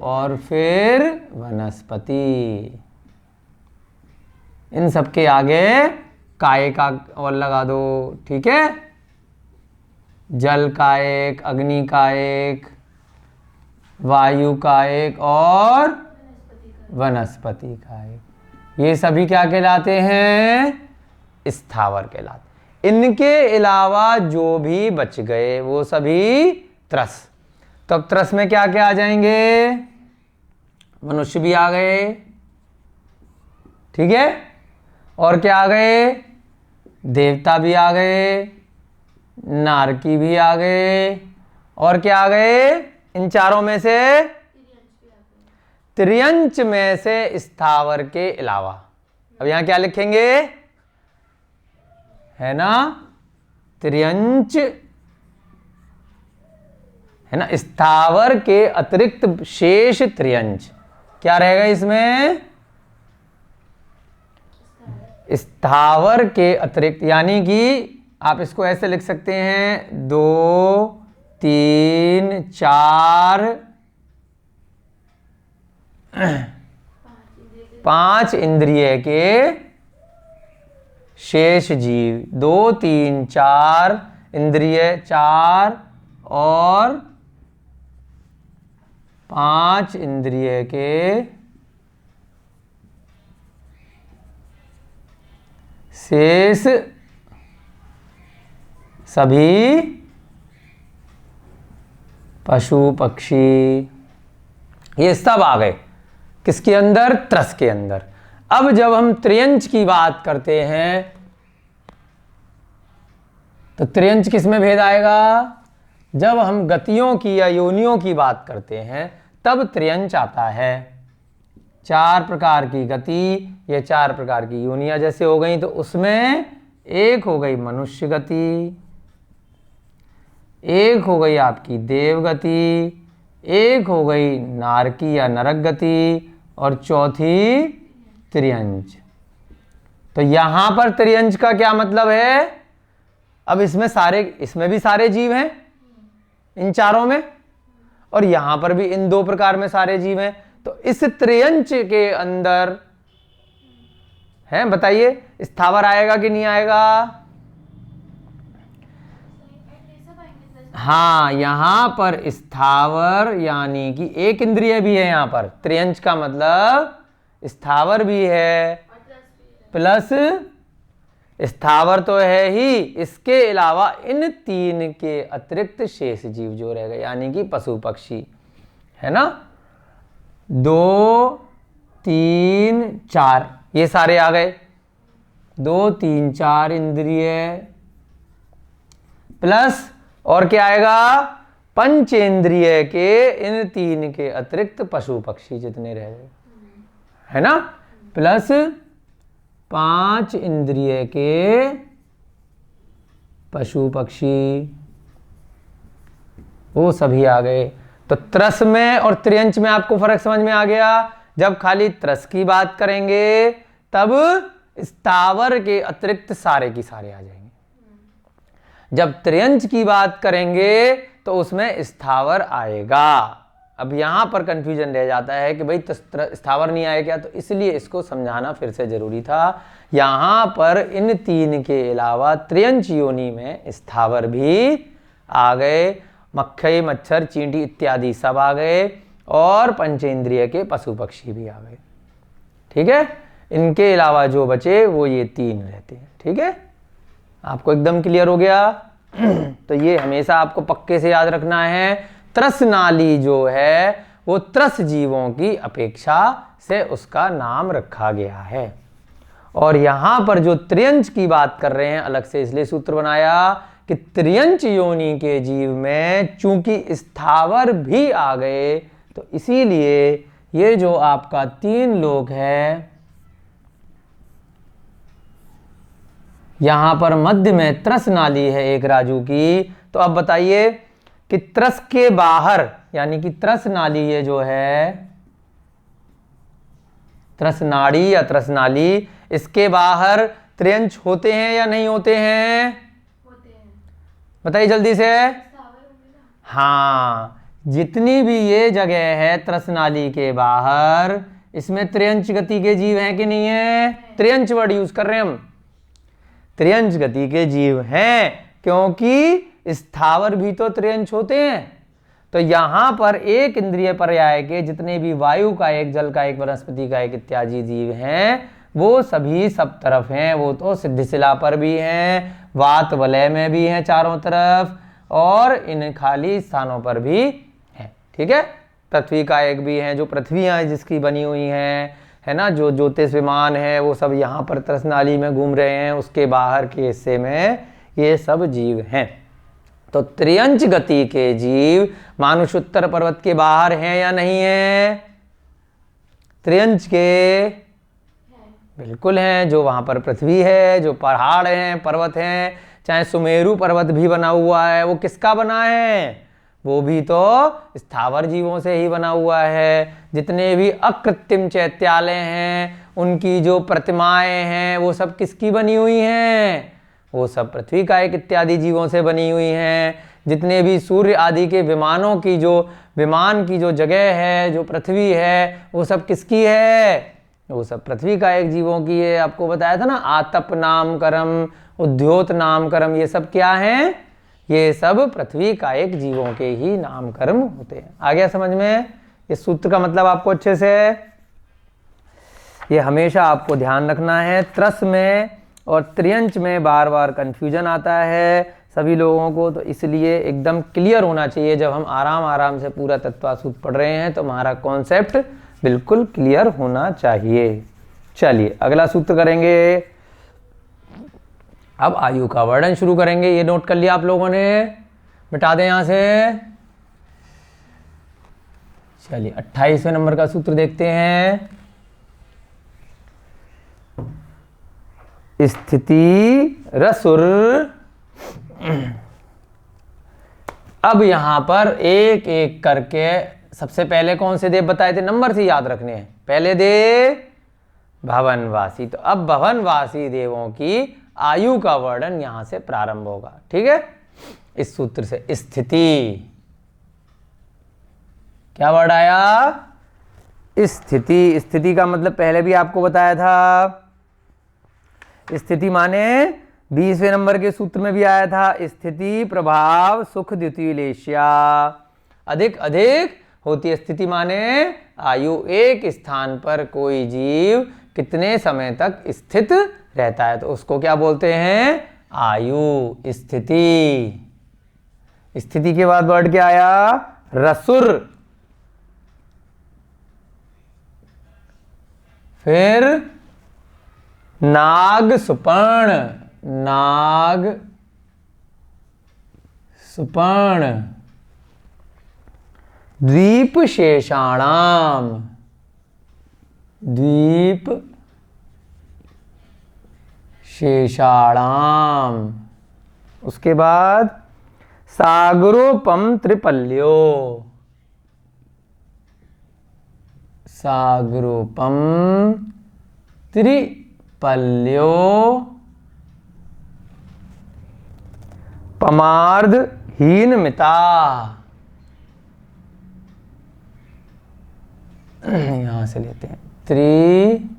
और फिर वनस्पति। इन सबके आगे काय का और लगा दो। ठीक है? जल का एक, अग्नि का एक, वायु का एक और वनस्पति का एक। ये सभी क्या कहलाते हैं? स्थावर कहलाते। इनके अलावा जो भी बच गए वो सभी त्रस। तब त्रस में क्या क्या आ जाएंगे? मनुष्य भी आ गए। ठीक है? और क्या आ गए? देवता भी आ गए, नारकी भी आ गए, और क्या आ गए? इन चारों में से त्रियंच में से स्थावर के अलावा। अब यहां क्या लिखेंगे? है ना? त्रियंच, है ना? स्थावर के अतिरिक्त शेष त्रियंच। क्या रहेगा इसमें? स्थावर के अतिरिक्त, यानी कि आप इसको ऐसे लिख सकते हैं 2, 3, 4, 5 इंद्रिय के शेष जीव। 2, 3, 4 इंद्रिय 4 और 5 इंद्रिय के शेष सभी पशु पक्षी, ये सब आ गए किसके अंदर? त्रस के अंदर। अब जब हम त्रियंच की बात करते हैं तो त्रियंच किस में भेद आएगा? जब हम गतियों की या योनियों की बात करते हैं तब त्रियंच आता है। 4 प्रकार की गति, ये 4 प्रकार की योनियां जैसे हो गई, तो उसमें एक हो गई मनुष्य गति, एक हो गई आपकी देव गति, एक हो गई नारकी या नरक गति, और चौथी त्रियंच। तो यहां पर त्रियंच का क्या मतलब है? अब इसमें भी सारे जीव हैं इन चारों में, और यहां पर भी इन 2 प्रकार में सारे जीव हैं। तो इस त्रियंच के अंदर है, बताइए स्थावर आएगा कि नहीं आएगा? हाँ, यहां पर स्थावर यानी कि एक इंद्रिय भी है, यहां पर त्रियंच का मतलब स्थावर भी है प्लस स्थावर तो है ही, इसके अलावा इन तीन के अतिरिक्त शेष जीव जो रह गए यानी कि पशु पक्षी, है ना। 2 3 4 ये सारे आ गए, 2 3 4 इंद्रिय प्लस और क्या आएगा? पंचेंद्रिय के इन तीन के अतिरिक्त पशु पक्षी जितने रह गए, है ना, प्लस 5 इंद्रिय के पशु पक्षी, वो सभी आ गए। तो त्रस में और त्रियंच में आपको फर्क समझ में आ गया। जब खाली त्रस की बात करेंगे तब स्थावर के अतिरिक्त सारे की सारे आ जाएंगे, जब त्रियंच की बात करेंगे तो उसमें स्थावर आएगा। अब यहां पर कंफ्यूजन रह जाता है कि भाई स्थावर नहीं आए क्या, तो इसलिए इसको समझाना फिर से जरूरी था। यहां पर इन तीन के अलावा त्रियंच योनि में स्थावर भी आ गए, मक्खी मच्छर चींटी इत्यादि सब आ गए, और पंचेंद्रिय के पशु पक्षी भी आ गए, ठीक है। इनके अलावा जो बचे वो ये तीन रहते हैं, ठीक है। आपको एकदम क्लियर हो गया? तो ये हमेशा आपको पक्के से याद रखना है, त्रस नाली जो है वो त्रस जीवों की अपेक्षा से उसका नाम रखा गया है। और यहां पर जो त्रियंच की बात कर रहे हैं अलग से इसलिए सूत्र बनाया कि त्रियंच योनि के जीव में चूंकि स्थावर भी आ गए तो इसीलिए ये जो आपका 3 लोक है, यहां पर मध्य में त्रस नाली है एक राजू की। तो अब बताइए कि त्रस के बाहर यानी कि त्रस नाली ये जो है त्रस नाड़ी या त्रस नाली, इसके बाहर त्रियंच होते हैं या नहीं होते हैं? होते हैं। बताइए जल्दी से। हाँ, जितनी भी ये जगह है त्रस नाली के बाहर, इसमें त्रियंच गति के जीव हैं कि नहीं है? त्रियंच वर्ड यूज कर रहे हैं हम, त्रियंच गति के जीव हैं, क्योंकि स्थावर भी तो त्रियंच होते हैं। तो यहां पर एक इंद्रिय पर्याय के जितने भी वायु का एक, जल का एक, वनस्पति का एक इत्यादि जीव हैं वो सभी सब तरफ हैं। वो तो सिद्धिशिला पर भी हैं, वात वलय में भी हैं चारों तरफ, और इन खाली स्थानों पर भी हैं, ठीक है। पृथ्वी का एक भी है, जो पृथ्वियां जिसकी बनी हुई हैं, है ना, जो ज्योतिष विमान है वो सब यहाँ पर त्रस नाली में घूम रहे हैं, उसके बाहर के हिस्से में ये सब जीव हैं। तो त्रियंच गति के जीव मानुष उत्तर पर्वत के बाहर हैं या नहीं है? त्रियंच के बिल्कुल हैं, जो वहां पर पृथ्वी है, जो पहाड़ हैं, पर्वत हैं, चाहे सुमेरु पर्वत भी बना हुआ है, वो किसका बना है? वो भी तो स्थावर जीवों से ही बना हुआ है। जितने भी अकृत्रिम चैत्यालय हैं, उनकी जो प्रतिमाएं हैं, वो सब किसकी बनी हुई हैं? वो सब पृथ्वी का एक इत्यादि जीवों से बनी हुई हैं। जितने भी सूर्य आदि के विमानों की जो विमान की जो जगह है, जो पृथ्वी है, वो सब किसकी है? वो सब पृथ्वी का एक जीवों की है। आपको बताया था ना, आतप नामकरम, उद्योत नामकरम, ये सब क्या हैं? ये सब पृथ्वी का एक जीवों के ही नामकर्म होते हैं। आ गया समझ में? इस सूत्र का मतलब आपको अच्छे से ये हमेशा आपको ध्यान रखना है। त्रस में और त्रियंच में बार बार कंफ्यूजन आता है सभी लोगों को, तो इसलिए एकदम क्लियर होना चाहिए। जब हम आराम आराम से पूरा तत्व सूत्र पढ़ रहे हैं तो हमारा कॉन्सेप्ट बिल्कुल क्लियर होना चाहिए। चलिए अगला सूत्र करेंगे। अब आयु का वर्णन शुरू करेंगे। ये नोट कर लिया आप लोगों ने? मिटा दें यहां से। चलिए 28वें नंबर का सूत्र देखते हैं। स्थिति रसुर। अब यहां पर एक एक करके सबसे पहले कौन से देव बताए थे? नंबर से याद रखने हैं। पहले देव भवनवासी। तो अब भवनवासी देवों की आयु का वर्णन यहां से प्रारंभ होगा, ठीक है। इस सूत्र से स्थिति, क्या वर्ड आया? स्थिति। स्थिति का मतलब पहले भी आपको बताया था, स्थिति माने 20वें नंबर के सूत्र में भी आया था, स्थिति प्रभाव सुख द्वितीयलेश्या। अधिक अधिक होती है स्थिति माने आयु, एक स्थान पर कोई जीव कितने समय तक स्थित रहता है, तो उसको क्या बोलते हैं, आयु। स्थिति, स्थिति के बाद वर्ड क्या आया, रसुर, फिर नाग सुपर्ण, नाग सुपर्ण, द्वीप शेषाणाम, द्वीप शेषाणाम, उसके बाद सागरोपम त्रिपल्यो, सागरोपम त्रिपल्यो, पमार्ध हीन मिता, यहां से लेते हैं, त्रिपल्यो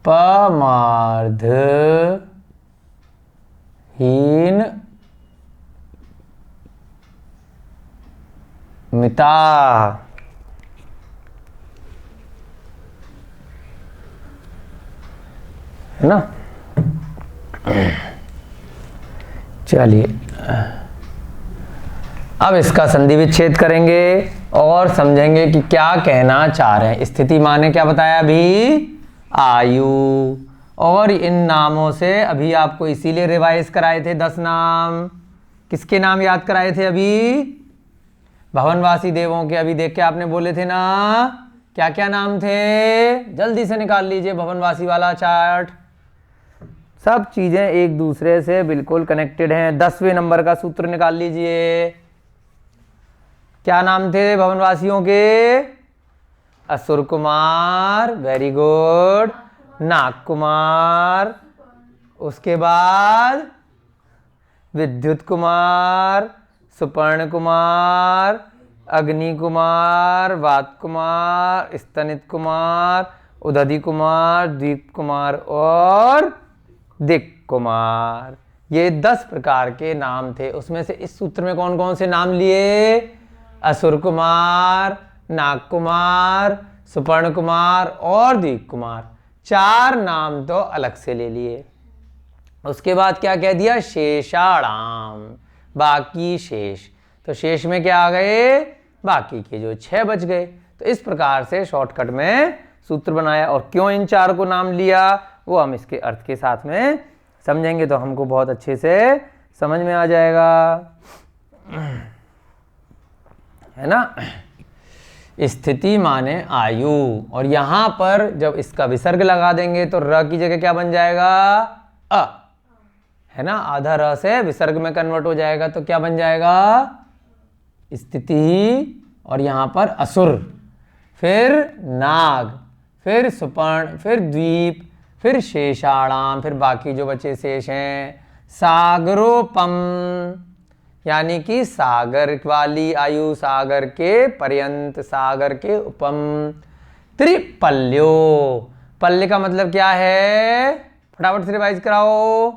पमार्ध हीन मिता। है ना। चलिए अब इसका संधि विच्छेद करेंगे और समझेंगे कि क्या कहना चाह रहे हैं। स्थिति माने क्या बताया अभी, आयु। और इन नामों से अभी आपको इसीलिए रिवाइज कराए थे 10 नाम। किसके नाम याद कराए थे अभी, भवनवासी देवों के। अभी देख के आपने बोले थे ना क्या क्या नाम थे, जल्दी से निकाल लीजिए भवनवासी वाला चार्ट। सब चीजें एक दूसरे से बिल्कुल कनेक्टेड हैं। 10वें नंबर का सूत्र निकाल लीजिए। क्या नाम थे भवनवासियों के, असुर कुमार, वेरी गुड, नाग कुमार, उसके बाद विद्युत कुमार, सुपर्ण कुमार, अग्नि कुमार, वात कुमार, स्तनित कुमार, उदधि कुमार, द्वीप कुमार और दिक् कुमार। ये 10 प्रकार के नाम थे। उसमें से इस सूत्र में कौन कौन से नाम लिए, असुर कुमार, नाग कुमार, सुपर्ण कुमार और द्वीप कुमार। 4 नाम तो अलग से ले लिए। उसके बाद क्या कह दिया, शेषाणाम, बाकी शेष। तो शेष में क्या आ गए, बाकी के जो 6 बच गए। तो इस प्रकार से शॉर्टकट में सूत्र बनाया। और क्यों इन 4 को नाम लिया वो हम इसके अर्थ के साथ में समझेंगे तो हमको बहुत अच्छे से समझ में आ जाएगा, है ना। स्थिति माने आयु, और यहां पर जब इसका विसर्ग लगा देंगे तो र की जगह क्या बन जाएगा, अ, है ना। आधा र से विसर्ग में कन्वर्ट हो जाएगा तो क्या बन जाएगा, स्थिति। और यहां पर असुर, फिर नाग, फिर सुपर्ण, फिर द्वीप, फिर शेषाणाम, फिर बाकी जो बचे शेष हैं। सागरोपम यानी कि सागर वाली आयु, सागर के पर्यंत, सागर के उपम। त्रिपल्यो, पल्य का मतलब क्या है, फटाफट से रिवाइज कराओ।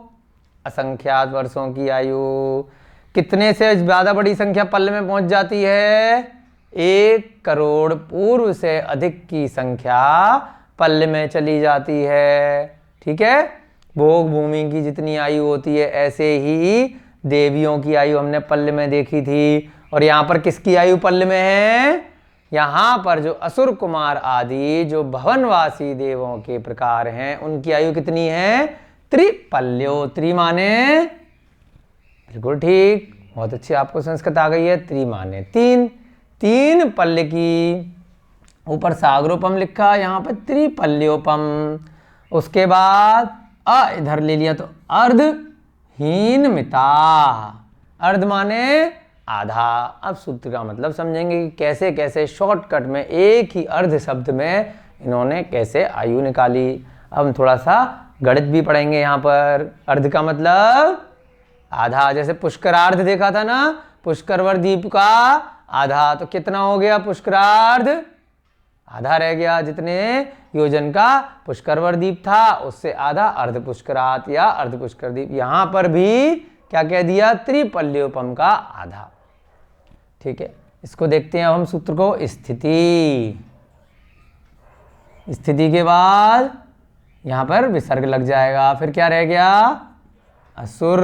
असंख्यात वर्षों की आयु। कितने से ज्यादा बड़ी संख्या पल्य में पहुंच जाती है, 1 करोड़ पूर्व से अधिक की संख्या पल्य में चली जाती है। ठीक है, भोग भूमि की जितनी आयु होती है ऐसे ही देवियों की आयु हमने पल्य में देखी थी। और यहाँ पर किसकी आयु पल्य में है, यहाँ पर जो असुर कुमार आदि जो भवनवासी देवों के प्रकार हैं उनकी आयु कितनी है, त्रिपल्यो। त्रि माने, बिल्कुल ठीक, बहुत अच्छी आपको संस्कृत आ गई है। त्रि माने 3, 3 पल्य की। ऊपर सागरोपम लिखा, यहाँ पर त्रिपल्योपम। उसके बाद अ इधर ले लिया तो अर्ध हीन मिता। अर्ध माने आधा। अब सूत्र का मतलब समझेंगे कि कैसे कैसे शॉर्टकट में एक ही अर्ध शब्द में इन्होंने कैसे आयु निकाली। अब हम थोड़ा सा गणित भी पढ़ेंगे। यहाँ पर अर्ध का मतलब आधा, जैसे पुष्करार्ध देखा था ना, पुष्करवर द्वीप का आधा, तो कितना हो गया पुष्करार्ध, आधा रह गया। जितने योजन का पुष्करवर द्वीप था उससे आधा अर्ध पुष्करात या अर्ध पुष्कर द्वीप। यहां पर भी क्या कह दिया, त्रिपल्योपम का आधा। ठीक है, इसको देखते हैं अब हम सूत्र को। स्थिति, स्थिति के बाद यहां पर विसर्ग लग जाएगा। फिर क्या रह गया, असुर,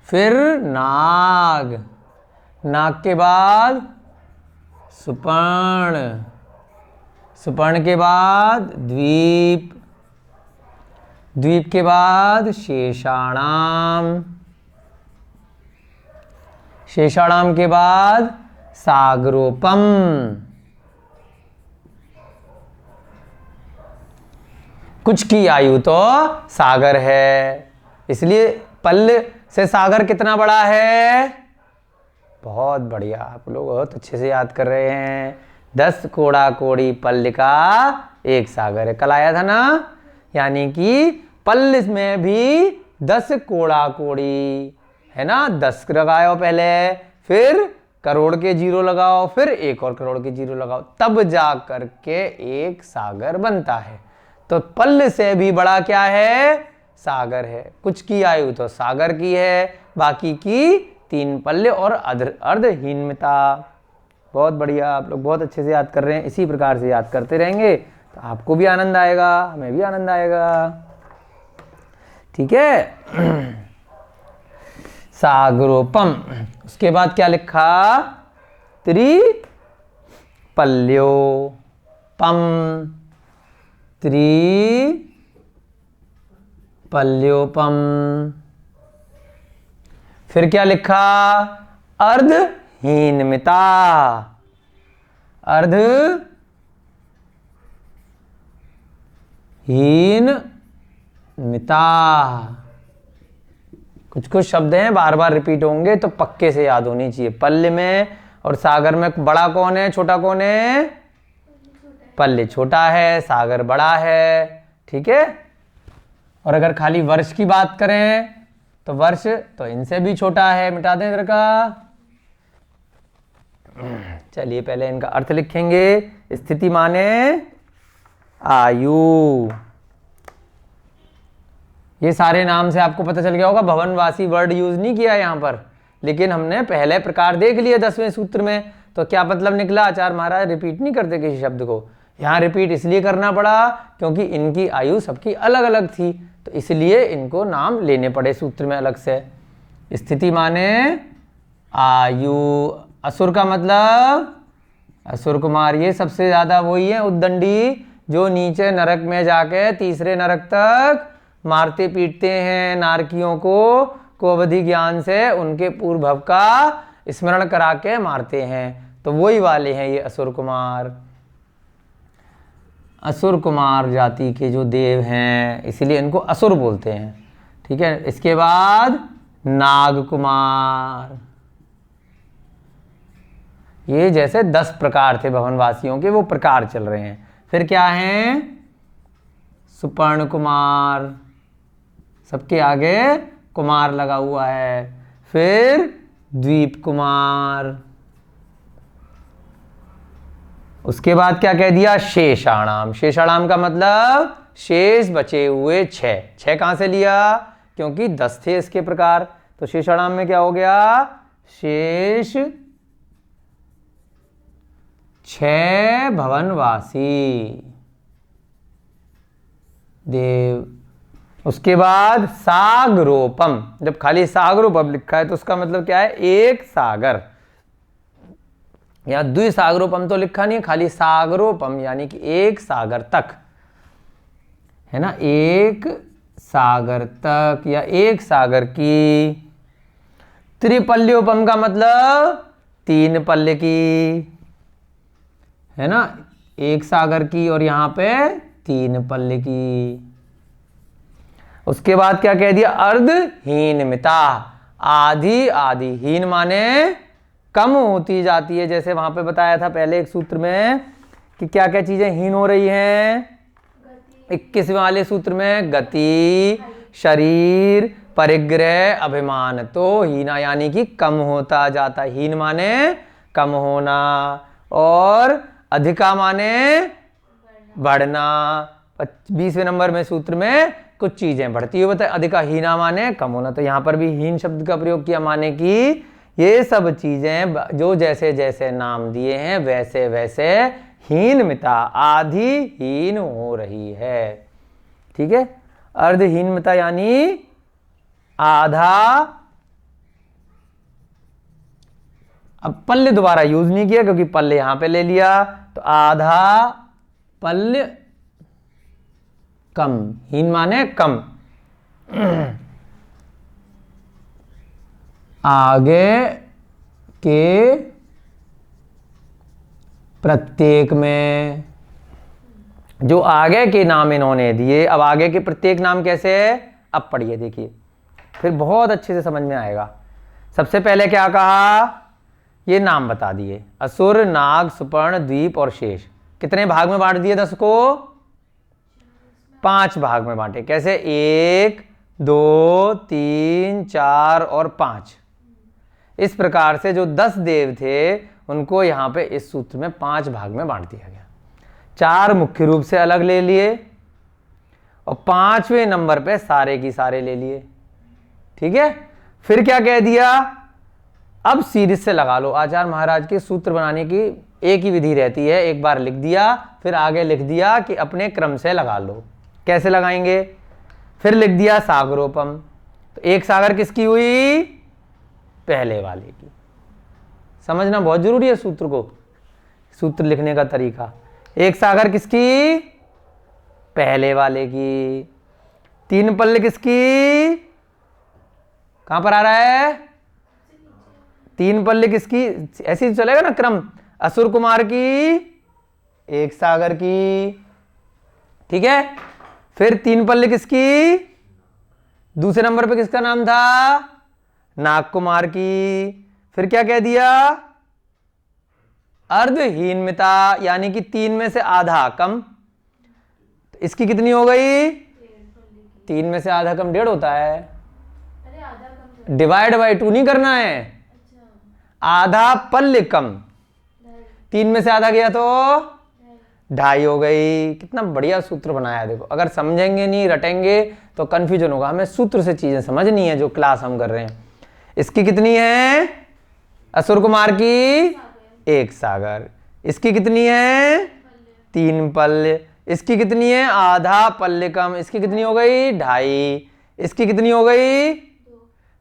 फिर नाग, नाग के बाद सुपर्ण, सुपर्ण के बाद द्वीप, द्वीप के बाद शेषाणाम, शेषाणाम के बाद सागरोपम, कुछ की आयु तो सागर है, इसलिए पल्ल से सागर कितना बड़ा है, बहुत बढ़िया, आप लोग बहुत अच्छे से याद कर रहे हैं। 10 कोड़ा कोड़ी पल्ल का एक सागर है, कल आया था ना। यानी कि पल्ल में भी 10 कोड़ा कोड़ी है ना, 10 लगाओ पहले, फिर करोड़ के जीरो लगाओ, फिर एक और करोड़ के जीरो लगाओ, तब जा करके एक सागर बनता है। तो पल्ल से भी बड़ा क्या है, सागर है। कुछ की आयु तो सागर की है, बाकी की 3 पल्ले और अर्धहीनता। बहुत बढ़िया, आप लोग बहुत अच्छे से याद कर रहे हैं। इसी प्रकार से याद करते रहेंगे तो आपको भी आनंद आएगा, हमें भी आनंद आएगा। ठीक है। सागरोपम, उसके बाद क्या लिखा, त्रिपल्योपम, त्रिपल्योपम। फिर क्या लिखा, अर्धहीनमिता, अर्धहीनमिता। कुछ कुछ शब्द हैं बार बार रिपीट होंगे तो पक्के से याद होनी चाहिए। पल्ले में और सागर में बड़ा कौन है, छोटा कौन है, पल्ले छोटा है, सागर बड़ा है। ठीक है। और अगर खाली वर्ष की बात करें तो वर्ष तो इनसे भी छोटा है, मिटा दें इधर का। चलिए पहले इनका अर्थ लिखेंगे। स्थिति माने आयु। ये सारे नाम से आपको पता चल गया होगा, भवनवासी वर्ड यूज नहीं किया यहां पर, लेकिन हमने पहले प्रकार देख लिया 10वें सूत्र में। तो क्या मतलब निकला, आचार्य महाराज रिपीट नहीं करते किसी शब्द को। यहाँ रिपीट इसलिए करना पड़ा क्योंकि इनकी आयु सबकी अलग अलग थी, तो इसलिए इनको नाम लेने पड़े सूत्र में अलग से। स्थिति माने आयु। असुर का मतलब असुर कुमार, ये सबसे ज्यादा वही है उद्दंडी जो नीचे नरक में जाके तीसरे नरक तक मारते पीटते हैं नारकियों को अवधि ज्ञान से उनके पूर्व भव का स्मरण करा के मारते हैं। तो वही वाले हैं ये असुर कुमार। असुर कुमार जाति के जो देव हैं इसलिए इनको असुर बोलते हैं। ठीक है। इसके बाद नाग कुमार, ये जैसे 10 प्रकार थे भवनवासियों के, वो प्रकार चल रहे हैं। फिर क्या हैं, सुपर्ण कुमार, सबके आगे कुमार लगा हुआ है। फिर द्वीप कुमार, उसके बाद क्या कह दिया, शेषाणाम। शेषाणाम का मतलब शेष बचे हुए 6 कहां से लिया, क्योंकि 10 थे इसके प्रकार। तो शेषाणाम में क्या हो गया, शेष 6 भवनवासी देव। उसके बाद सागरोपम, जब खाली सागरोपम लिखा है तो उसका मतलब क्या है, एक सागर। या द्विसागरोपम तो लिखा नहीं है, खाली सागरोपम यानी कि एक सागर तक, है ना, एक सागर तक या एक सागर की। त्रिपल्योपम का मतलब 3 पल्ले की, है ना, एक सागर की और यहां पे 3 पल्ले की। उसके बाद क्या कह दिया, अर्धहीनमिता, आधी आधी। हीन माने कम होती जाती है, जैसे वहां पे बताया था पहले एक सूत्र में कि क्या क्या चीजें हीन हो रही हैं। 21वें वाले सूत्र में गति, शरीर, परिग्रह, अभिमान। तो हीना यानी कि कम होता जाता। हीन माने कम होना। और अधिका माने बढ़ना। 20वें नंबर में सूत्र में कुछ चीजें बढ़ती हुई बताए। अधिका हीना माने कम होना, तो यहां पर भी हीन शब्द का प्रयोग किया, माने कि ये सब चीजें जो जैसे जैसे नाम दिए हैं वैसे वैसे हीनमिता आधी हीन हो रही है। ठीक है, अर्धहीनमिता यानी आधा। अब पल्य दोबारा यूज नहीं किया क्योंकि पल्य यहां पे ले लिया, तो आधा पल्य कम, हीन माने कम। आगे के प्रत्येक में, जो आगे के नाम इन्होंने दिए, अब आगे के प्रत्येक नाम कैसे है अब पढ़िए, देखिए फिर बहुत अच्छे से समझ में आएगा। सबसे पहले क्या कहा, ये नाम बता दिए, असुर, नाग, सुपर्ण, द्वीप और शेष। कितने भाग में बांट दिए 10 को? 5 भाग में बांटे। कैसे? 1 2 3 4 और 5। इस प्रकार से जो 10 देव थे उनको यहां पे इस सूत्र में 5 भाग में बांट दिया गया। 4 मुख्य रूप से अलग ले लिए और 5वें नंबर पे सारे की सारे ले लिए। ठीक है, फिर क्या कह दिया, अब सीरीज से लगा लो। आचार्य महाराज के सूत्र बनाने की एक ही विधि रहती है, एक बार लिख दिया फिर आगे लिख दिया कि अपने क्रम से लगा लो। कैसे लगाएंगे? फिर लिख दिया सागरोपम, तो एक सागर किसकी हुई? पहले वाले की। समझना बहुत जरूरी है सूत्र को, सूत्र लिखने का तरीका। एक सागर किसकी? पहले वाले की। 3 पल्ले किसकी? कहां पर आ रहा है? 3 पल्ले किसकी? ऐसे ही चलेगा ना क्रम। असुर कुमार की, एक सागर की। ठीक है, फिर 3 पल्ले किसकी? दूसरे नंबर पे किसका नाम था? नाग कुमार की। फिर क्या कह दिया? अर्धहीनमिता, यानी कि 3 में से आधा कम। तो इसकी कितनी हो गई? 3 में से आधा कम 1.5 होता है। डिवाइड बाय 2 नहीं करना है। आधा पल्य कम, 3 में से आधा गया तो 2.5 हो गई। कितना बढ़िया सूत्र बनाया। देखो, अगर समझेंगे नहीं, रटेंगे तो कंफ्यूजन होगा। हमें सूत्र से चीजें समझनी है जो क्लास हम कर रहे हैं। इसकी कितनी है? असुर कुमार की एक सागर। इसकी कितनी है? 3 पल्य। इसकी कितनी है? आधा पल्य कम। इसकी कितनी हो गई? 2.5। इसकी कितनी हो गई?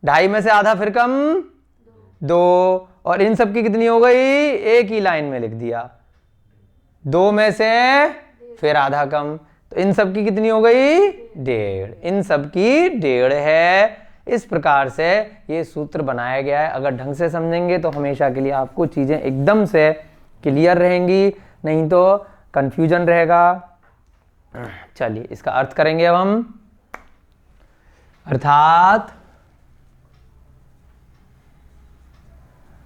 2.5 में से आधा फिर कम 2। और इन सब की कितनी हो गई? एक ही लाइन में लिख दिया, 2 में से फिर आधा कम। तो इन सब की कितनी हो गई? 1.5। इन सब की 1.5 है। इस प्रकार से ये सूत्र बनाया गया है। अगर ढंग से समझेंगे तो हमेशा के लिए आपको चीजें एकदम से क्लियर रहेंगी, नहीं तो कंफ्यूजन रहेगा। चलिए इसका अर्थ करेंगे अब हम। अर्थात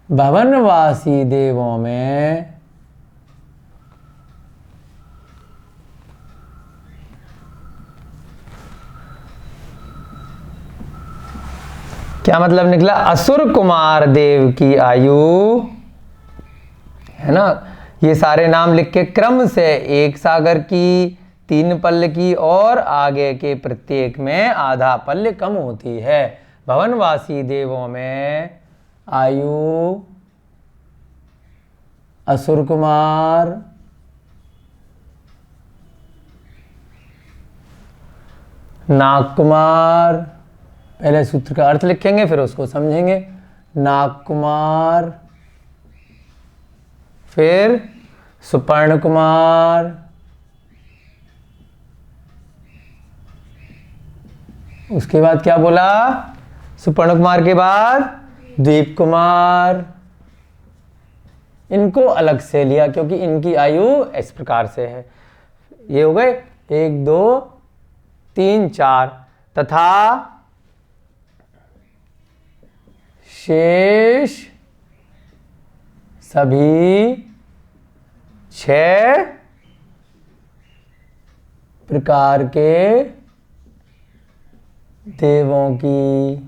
भवनवासी देवों में क्या मतलब निकला? असुर कुमार देव की आयु, है ना, ये सारे नाम लिख के क्रम से एक सागर की, 3 पल्य की और आगे के प्रत्येक में आधा पल्य कम होती है। भवनवासी देवों में आयु असुर कुमार, नाग कुमार, पहले सूत्र का अर्थ लिखेंगे फिर उसको समझेंगे। नाग कुमार, फिर सुपर्ण कुमार, उसके बाद क्या बोला? सुपर्ण कुमार के बाद द्वीप कुमार। इनको अलग से लिया क्योंकि इनकी आयु इस प्रकार से है। ये हो गए 1 2 3 4, तथा शेष सभी 6 प्रकार के देवों की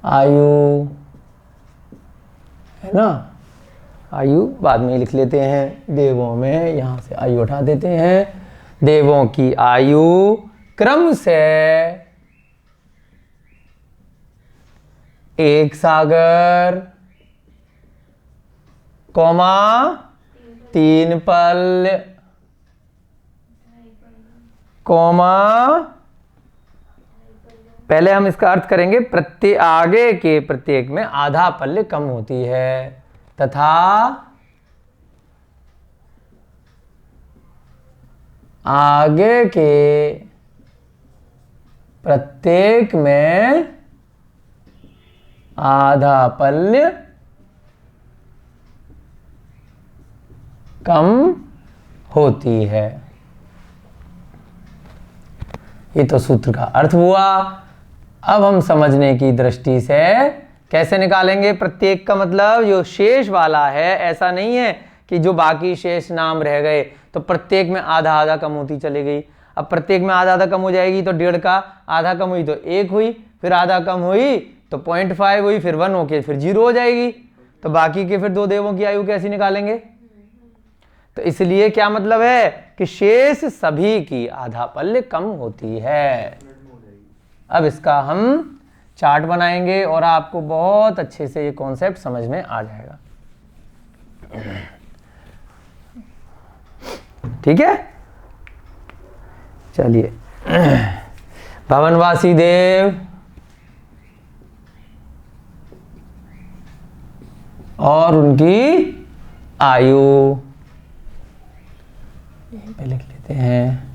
आयु, है ना, आयु बाद में लिख लेते हैं। देवों में यहाँ से आयु उठा देते हैं। देवों की आयु क्रम से 1 सागर, कौमा 3 पल, कौमा, पहले हम इसका अर्थ करेंगे, प्रत्येक आगे के प्रत्येक में आधा पल्य कम होती है तथा आगे के प्रत्येक में आधा पल्य कम होती है। ये तो सूत्र का अर्थ हुआ। अब हम समझने की दृष्टि से कैसे निकालेंगे। प्रत्येक का मतलब जो शेष वाला है, ऐसा नहीं है कि जो बाकी शेष नाम रह गए तो प्रत्येक में आधा आधा कम होती चली गई। अब प्रत्येक में आधा आधा कम हो जाएगी तो 1.5 का आधा कम हुई तो 1 हुई, फिर आधा कम हुई तो 0.5 हुई, फिर 1 होके फिर 0 हो जाएगी। तो बाकी के फिर 2 देवों की आयु कैसी निकालेंगे। तो इसलिए क्या मतलब है कि शेष सभी की आधा पल्य कम होती है। अब इसका हम चार्ट बनाएंगे और आपको बहुत अच्छे से ये कॉन्सेप्ट समझ में आ जाएगा। ठीक है, चलिए। भवनवासी देव और उनकी आयु पे लिख लेते हैं।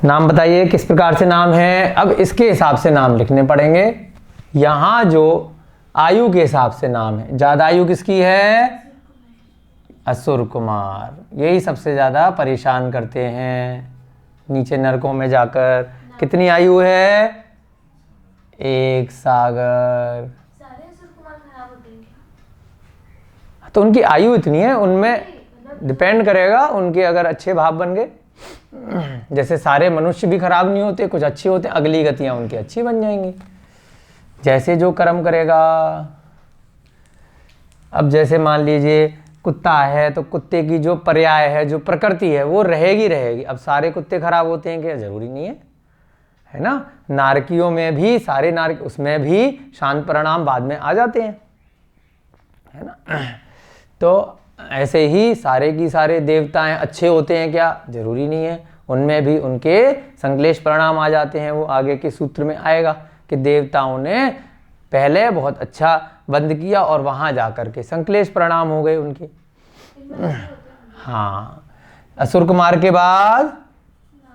नाम बताइए किस प्रकार से नाम है। अब इसके हिसाब से नाम लिखने पड़ेंगे। यहां जो आयु के हिसाब से नाम है, ज्यादा आयु किसकी है, असुर कुमार। यही सबसे ज्यादा परेशान करते हैं नीचे नरकों में जाकर। कितनी आयु है, 1 सागर। सारे असुर कुमार खराब होते हैं क्या? तो उनकी आयु इतनी है, उनमें डिपेंड करेगा उनके अगर अच्छे भाव बन गए। जैसे सारे मनुष्य भी खराब नहीं होते, कुछ अच्छे होते, अगली गतियां उनकी अच्छी बन जाएंगी जैसे जो कर्म करेगा। अब जैसे मान लीजिए कुत्ता है तो कुत्ते की जो पर्याय है, जो प्रकृति है, वो रहेगी रहेगी। अब सारे कुत्ते खराब होते हैं क्या, जरूरी नहीं है ना। नारकियों में भी सारे नारक, उसमें भी शांत परिणाम बाद में आ जाते हैं, है ना। तो ऐसे ही सारे की सारे देवताएं अच्छे होते हैं क्या, जरूरी नहीं है। उनमें भी उनके संश्लेष परिणाम आ जाते हैं। वो आगे के सूत्र में आएगा कि देवताओं ने पहले बहुत अच्छा बंद किया और वहां जाकर के संश्लेष परिणाम हो गए उनके। हाँ, असुर कुमार के बाद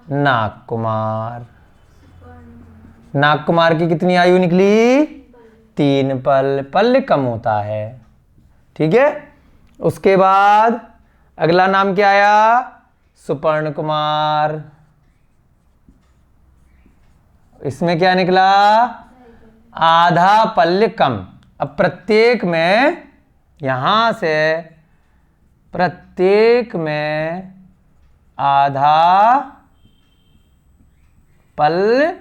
नाग कुमार। नाग कुमार की कितनी आयु निकली, 3 पल। पल कम होता है, ठीक है। उसके बाद अगला नाम क्या आया, सुपर्ण कुमार। इसमें क्या निकला, आधा पल्य कम। अब प्रत्येक में, यहां से प्रत्येक में आधा पल्य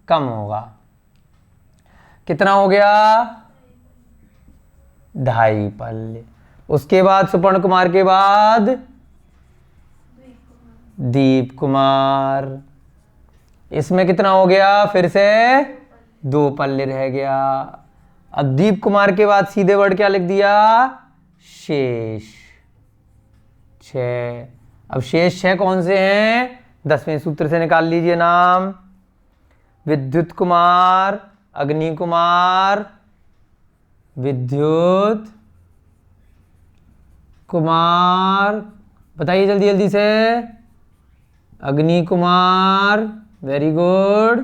कम होगा। कितना हो गया, 2.5 पल्य। उसके बाद सुपर्ण कुमार के बाद दीप कुमार। इसमें कितना हो गया, फिर से 2 पल्य रह गया। अब दीप कुमार के बाद सीधे वर्ड क्या लिख दिया, शेष 6। अब शेष 6 कौन से हैं, 10वें सूत्र से निकाल लीजिए नाम। विद्युत कुमार, अग्नि कुमार, विद्युत कुमार, बताइए जल्दी जल्दी से। अग्नि कुमार, वेरी गुड।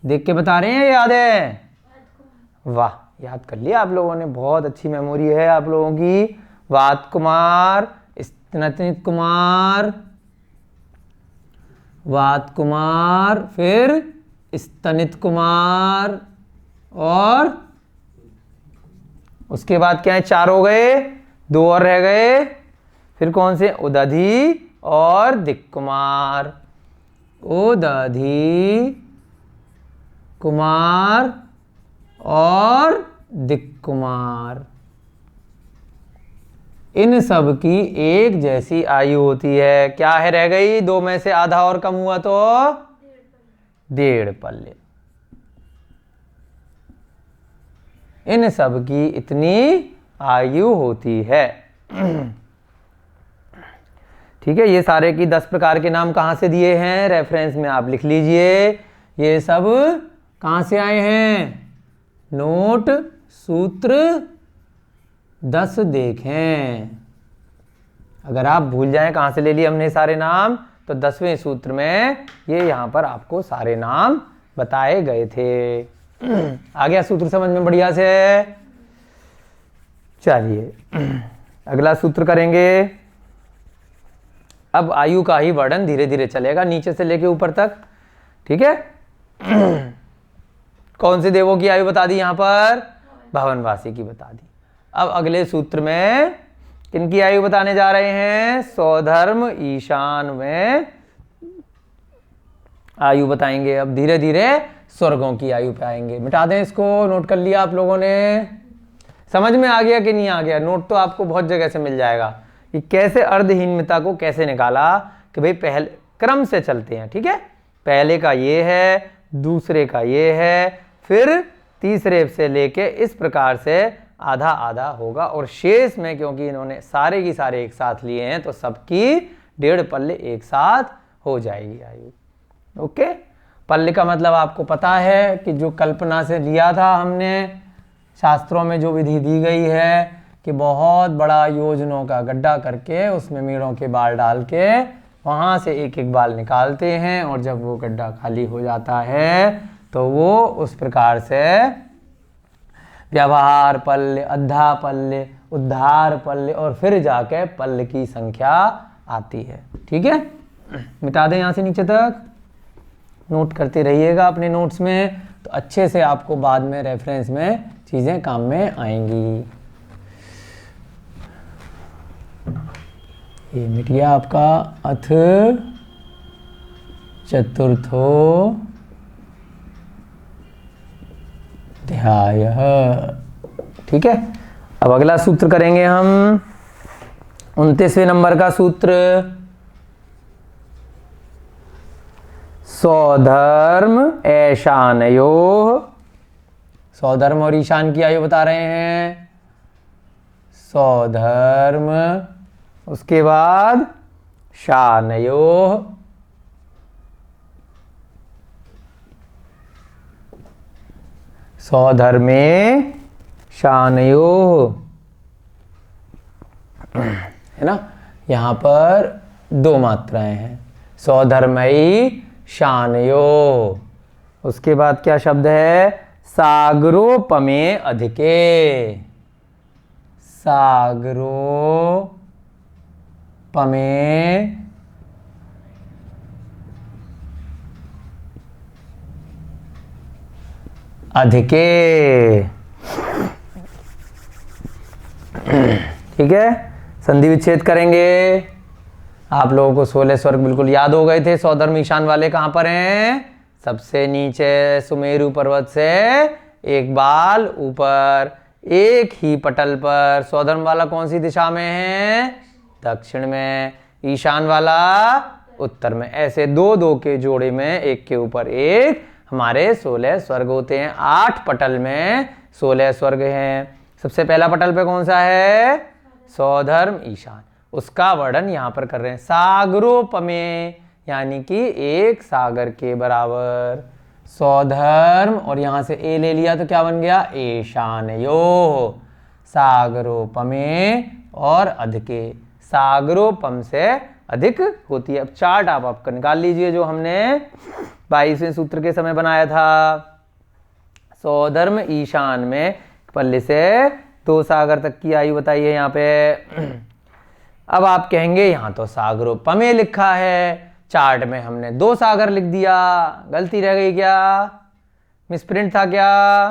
देख के बता रहे हैं, याद है, वाह, याद कर लिया आप लोगों ने, बहुत अच्छी मेमोरी है आप लोगों की। वात कुमार, स्तनित कुमार, वात कुमार, फिर स्तनित कुमार, और उसके बाद क्या है, 4 हो गए, 2 और रह गए। फिर कौन से, उदधि और दिक् कुमार। उदधि कुमार और दिक् कुमार। इन सब की एक जैसी आयु होती है। क्या है रह गई? 2 में से आधा और कम हुआ तो 1.5 पल्ले। इन सब की इतनी आयु होती है। ठीक है, ये सारे की 10 प्रकार के नाम कहाँ से दिए हैं? रेफरेंस में आप लिख लीजिए। ये सब कहाँ से आए हैं? नोट सूत्र 10 देखें। अगर आप भूल जाएं कहाँ से ले लिए हमने सारे नाम, तो 10वें सूत्र में ये यहाँ पर आपको सारे नाम बताए गए थे। आ गया सूत्र समझ में बढ़िया से? चलिए अगला सूत्र करेंगे। अब आयु का ही वर्णन धीरे धीरे चलेगा नीचे से लेके ऊपर तक। ठीक है। कौन से देवों की आयु बता दी यहाँ पर? भवनवासी की बता दी। अब अगले सूत्र में किनकी आयु बताने जा रहे हैं? सौधर्म ईशान में आयु बताएंगे। अब धीरे धीरे स्वर्गों की आयु पे आएंगे। मिटा दें इसको, नोट कर लिया आप लोगों ने? समझ में आ गया कि नहीं आ गया? नोट तो आपको बहुत जगह से मिल जाएगा कि कैसे अर्धहीनता को कैसे निकाला, कि भाई पहले क्रम से चलते हैं। ठीक है, पहले का ये है, दूसरे का ये है, फिर तीसरे से लेके इस प्रकार से आधा आधा होगा। और शेष में क्योंकि इन्होंने सारे की सारे एक साथ लिए हैं तो सबकी 1.5 पल्ले एक साथ हो जाएगी आयु। ओके, पल्ले का मतलब आपको पता है कि जो कल्पना से लिया था हमने, शास्त्रों में जो विधि दी गई है कि बहुत बड़ा योजनों का गड्ढा करके उसमें मीड़ों के बाल डाल के वहाँ से एक एक बाल निकालते हैं, और जब वो गड्ढा खाली हो जाता है तो वो उस प्रकार से व्यवहार पल्ले, अद्धा पल्ले, उद्धार पल्ले, और फिर जाके पल्ले की संख्या आती है। ठीक है, मिटा दें यहाँ से नीचे तक। नोट करते रहिएगा अपने नोट्स में, तो अच्छे से आपको बाद में रेफरेंस में चीज़ें काम में आएंगी। ये मिट गया आपका अथ चतुर्थो अध्याय। ठीक है, अब अगला सूत्र करेंगे हम 29वें नंबर का सूत्र। सौधर्म ऐशानयोः। सौधर्म और ईशान की आयु बता रहे हैं। सौधर्म, उसके बाद शानयोः। सौधर्मे शानयोः, है ना। यहाँ पर 2 मात्राएं हैं, सौधर्मयी शानयोः। उसके बाद क्या शब्द है? सागरोपमे अधिके। सागरोपमे अधिके। ठीक है, संधि विच्छेद करेंगे। आप लोगों को 16 स्वर्ग बिल्कुल याद हो गए थे। सौधर्म ईशान वाले कहाँ पर हैं? सबसे नीचे सुमेरु पर्वत से एक बाल ऊपर, एक ही पटल पर। सौधर्म वाला कौन सी दिशा में है? दक्षिण में। ईशान वाला उत्तर में। ऐसे 2-2 के जोड़े में एक के ऊपर एक हमारे 16 स्वर्ग होते हैं। 8 पटल में 16 स्वर्ग हैं। सबसे पहला पटल पे कौन सा है? सौधर्म ईशान। उसका वर्णन यहाँ पर कर रहे हैं। सागरोपमे, यानी कि एक सागर के बराबर। सौधर्म और यहाँ से ए ले लिया तो क्या बन गया? ईशानयोः। सागरोपमे और अधिके। सागरोपम से अधिक होती है। अब चार्ट आप आपका निकाल लीजिए जो हमने 22वें सूत्र के समय बनाया था। सौधर्म ईशान में पल्ले से 2 सागर तक की आयु बताई है यहाँ पे। अब आप कहेंगे यहाँ तो सागरोपमे लिखा है, चार्ट में हमने 2 सागर लिख दिया, गलती रह गई क्या? मिसप्रिंट था क्या?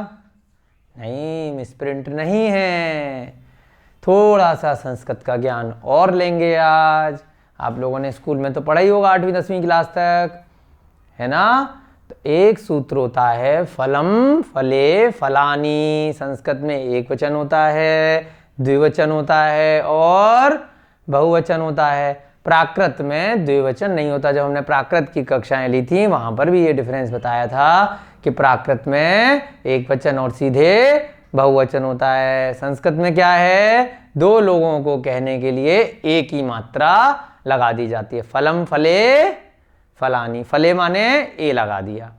नहीं, मिसप्रिंट नहीं है। थोड़ा सा संस्कृत का ज्ञान और लेंगे आज। आप लोगों ने स्कूल में तो पढ़ा ही होगा 8वीं 10वीं क्लास तक, है ना। तो एक सूत्र होता है फलम फले फलानी। संस्कृत में एक वचन होता है, द्विवचन होता है और बहुवचन होता है। प्राकृत में द्विवचन नहीं होता। जब हमने प्राकृत की कक्षाएं ली थी वहां पर भी ये डिफरेंस बताया था कि प्राकृत में एक वचन और सीधे बहुवचन होता है। संस्कृत में क्या है, दो लोगों को कहने के लिए एक ही मात्रा लगा दी जाती है। फलम फले फलानी, फले माने ए लगा दिया,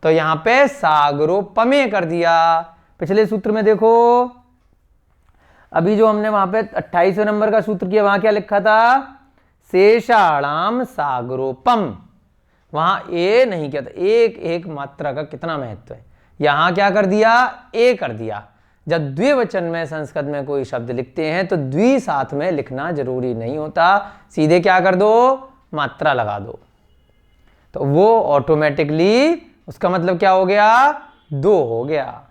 तो यहां पे सागरोपमे कर दिया। पिछले सूत्र में देखो, अभी जो हमने वहां पे 28वें नंबर का सूत्र किया, वहां क्या लिखा था, शेषाणाम सागरोपम, वहां ए नहीं किया था। एक एक मात्रा का कितना महत्व है। यहां क्या कर दिया, ए कर दिया। जब द्विवचन में संस्कृत में कोई शब्द लिखते हैं तो द्वि साथ में लिखना जरूरी नहीं होता, सीधे क्या कर दो, मात्रा लगा दो, तो वो ऑटोमेटिकली उसका मतलब क्या हो गया, दो हो गया।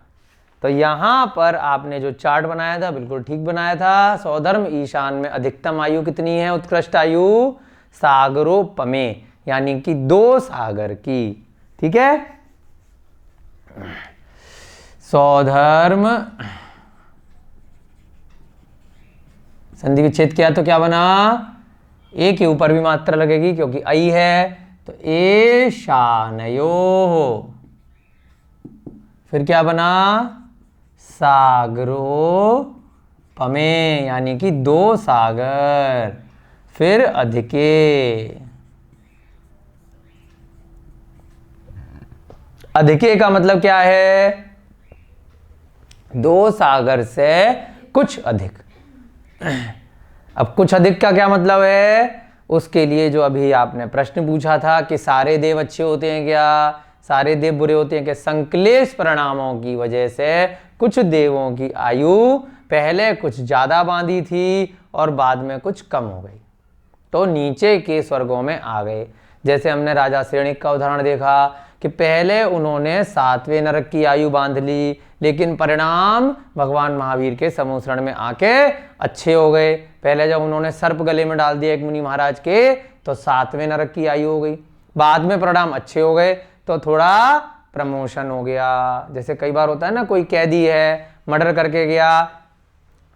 तो यहां पर आपने जो चार्ट बनाया था बिल्कुल ठीक बनाया था। सौधर्म ईशान में अधिकतम आयु कितनी है, उत्कृष्ट आयु सागरोपमे, यानी कि 2 सागर की। ठीक है, सौधर्म संधि विच्छेद किया तो क्या बना, ए के ऊपर भी मात्रा लगेगी क्योंकि आई है, तो ए शानयो, फिर क्या बना, सागरो पमे, यानी कि 2 सागर, फिर अधिके। अधिके का मतलब क्या है, 2 सागर से कुछ अधिक। अब कुछ अधिक का क्या मतलब है, उसके लिए जो अभी आपने प्रश्न पूछा था कि सारे देव अच्छे होते हैं क्या, सारे देव बुरे होते हैं कि संक्लेश परिणामों की वजह से कुछ देवों की आयु पहले कुछ ज्यादा बांधी थी और बाद में कुछ कम हो गई, तो नीचे के स्वर्गों में आ गए। जैसे हमने राजा श्रेणिक का उदाहरण देखा कि पहले उन्होंने 7वें नरक की आयु बांध ली, लेकिन परिणाम भगवान महावीर के समूसरण में आके अच्छे हो गए। पहले जब उन्होंने सर्प गले में डाल दिया एक मुनि महाराज के, तो 7वें नरक की आयु हो गई। बाद में परिणाम अच्छे हो गए तो थोड़ा प्रमोशन हो गया। जैसे कई बार होता है ना, कोई कैदी है, मर्डर करके गया,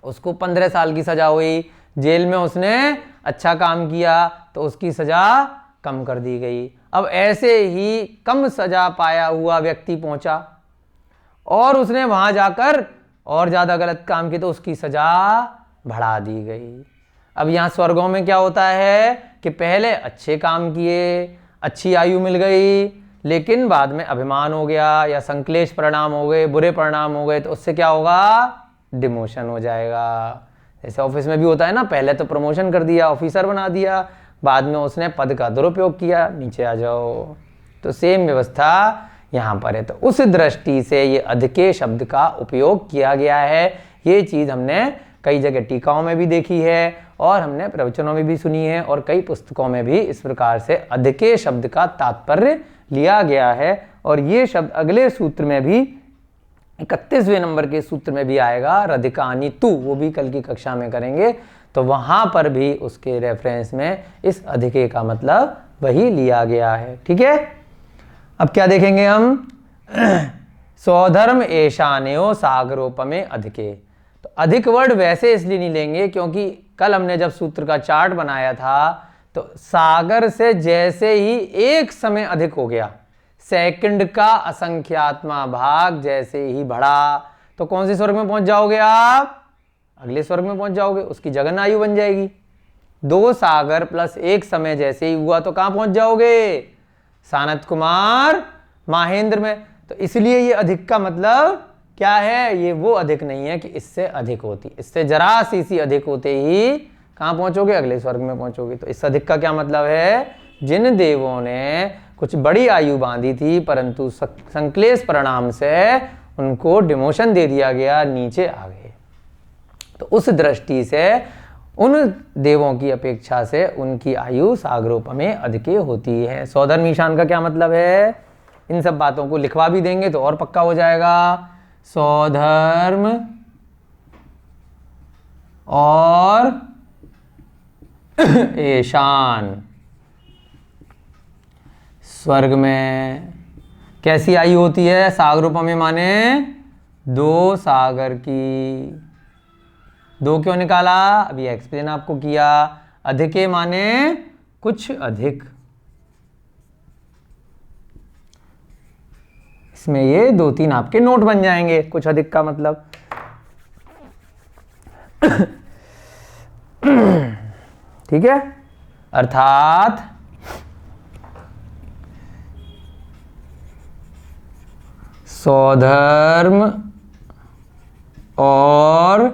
उसको 15 साल की सजा हुई, जेल में उसने अच्छा काम किया तो उसकी सजा कम कर दी गई। अब ऐसे ही कम सजा पाया हुआ व्यक्ति पहुंचा और उसने वहां जाकर और ज्यादा गलत काम किया तो उसकी सजा बढ़ा दी गई। अब यहां स्वर्गों में क्या होता है कि पहले अच्छे काम किए, अच्छी आयु मिल गई, लेकिन बाद में अभिमान हो गया या संक्लेश परिणाम हो गए, बुरे परिणाम हो गए, तो उससे क्या होगा, डिमोशन हो जाएगा। जैसे ऑफिस में भी होता है ना, पहले तो प्रमोशन कर दिया, ऑफिसर बना दिया, बाद में उसने पद का दुरुपयोग किया, नीचे आ जाओ। तो सेम व्यवस्था यहाँ पर है। तो उस दृष्टि से ये अधिके शब्द का उपयोग किया गया है। ये चीज़ हमने कई जगह टीकाओं में भी देखी है और हमने प्रवचनों में भी सुनी है और कई पुस्तकों में भी इस प्रकार से अधिके शब्द का तात्पर्य लिया गया है। और ये शब्द अगले सूत्र में भी 31वें नंबर के सूत्र में भी आएगा, रधिकानि तु, वो भी कल की कक्षा में करेंगे, तो वहां पर भी उसके रेफरेंस में इस अधिके का मतलब वही लिया गया है। ठीक है, अब क्या देखेंगे हम, सौधर्म एशान्यो सागरोपमे अधिके। तो अधिक वर्ड वैसे इसलिए नहीं लेंगे क्योंकि कल हमने जब सूत्र का चार्ट बनाया था तो सागर से जैसे ही एक समय अधिक हो गया, सेकंड का असंख्यात्मा भाग जैसे ही बढ़ा, तो कौन से स्वर्ग में पहुंच जाओगे आप, अगले स्वर्ग में पहुंच जाओगे, उसकी जगन आयु बन जाएगी। 2 सागर प्लस 1 समय जैसे ही हुआ तो कहां पहुंच जाओगे, सानत कुमार माहेंद्र में। तो इसलिए ये अधिक का मतलब क्या है, ये वो अधिक नहीं है कि इससे अधिक होती, इससे जरा सी अधिक होते ही कहां पहुंचोगे, अगले स्वर्ग में पहुंचोगे। तो इस अधिक का क्या मतलब है, जिन देवों ने कुछ बड़ी आयु बांधी थी परंतु संक्लेश परिणाम से उनको डिमोशन दे दिया गया, नीचे आ गए, तो उस दृष्टि से उन देवों की अपेक्षा से उनकी आयु सागरोपमे अधिके होती है। सौधर्म ईशान का क्या मतलब है, इन सब बातों को लिखवा भी देंगे तो और पक्का हो जाएगा। सौधर्म और ईशान स्वर्ग में कैसी आयु होती है, सागरोपमे माने 2 सागर की। 2 क्यों निकाला? अभी एक्सप्लेन आपको किया। अधिक माने कुछ अधिक। इसमें ये 2-3 आपके नोट बन जाएंगे, कुछ अधिक का मतलब। ठीक है, अर्थात स्वधर्म और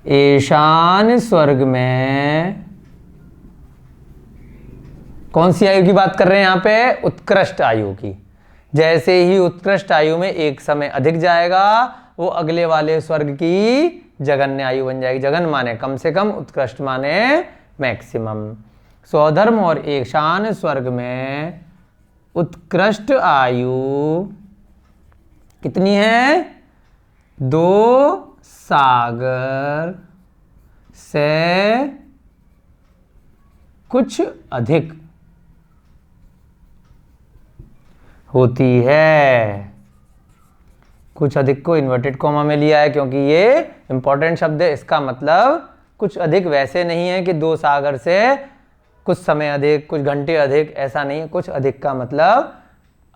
ईशान स्वर्ग में, कौन सी आयु की बात कर रहे हैं यहां पे? उत्कृष्ट आयु की। जैसे ही उत्कृष्ट आयु में एक समय अधिक जाएगा, वो अगले वाले स्वर्ग की जगन्य आयु बन जाएगी। जगन माने कम से कम, उत्कृष्ट माने मैक्सिमम। स्वधर्म और ईशान स्वर्ग में उत्कृष्ट आयु कितनी है? 2 सागर से कुछ अधिक होती है। कुछ अधिक को इन्वर्टेड कॉमा में लिया है क्योंकि ये इंपॉर्टेंट शब्द है। इसका मतलब कुछ अधिक वैसे नहीं है कि 2 सागर से कुछ समय अधिक, कुछ घंटे अधिक, ऐसा नहीं है। कुछ अधिक का मतलब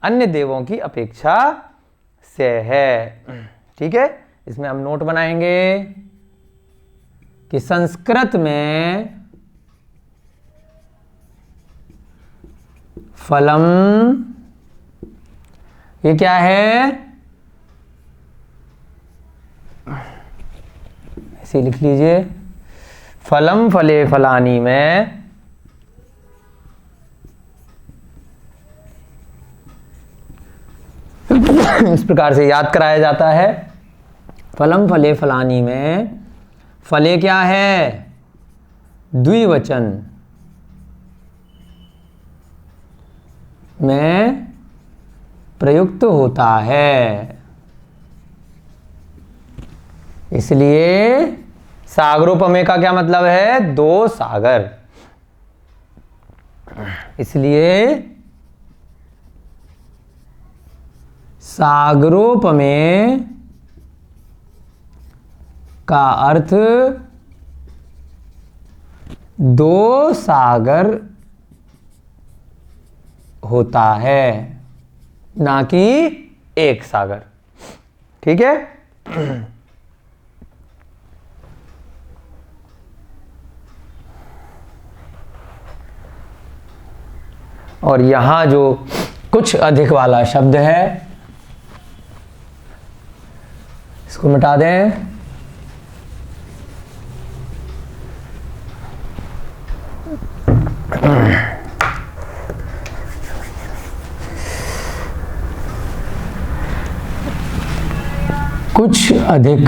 अन्य देवों की अपेक्षा से है। ठीक है, इसमें हम नोट बनाएंगे कि संस्कृत में फलम, ये क्या है? ऐसे लिख लीजिए, फलम फले फलानी में इस प्रकार से याद कराया जाता है। फलम फले फलानी में फले क्या है? द्विवचन में प्रयुक्त होता है। इसलिए सागरोपमेय का क्या मतलब है? 2 सागर। इसलिए सागरोपमेय का अर्थ 2 सागर होता है, ना कि 1 सागर। ठीक है, और यहां जो कुछ अधिक वाला शब्द है, इसको मिटा दें। कुछ अधिक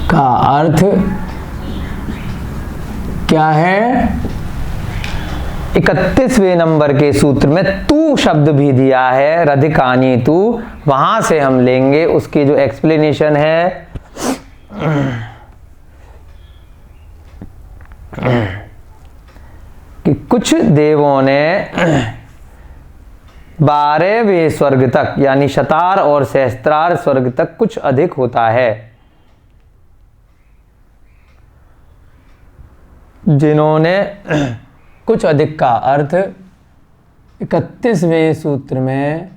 का अर्थ क्या है? 31वें नंबर के सूत्र में तू शब्द भी दिया है, रधिकानी तू, वहां से हम लेंगे। उसकी जो एक्सप्लेनेशन है कि कुछ देवों ने 12वें स्वर्ग तक, यानी शतार और सहस्त्रार स्वर्ग तक कुछ अधिक होता है। जिन्होंने कुछ अधिक का अर्थ 31वें सूत्र में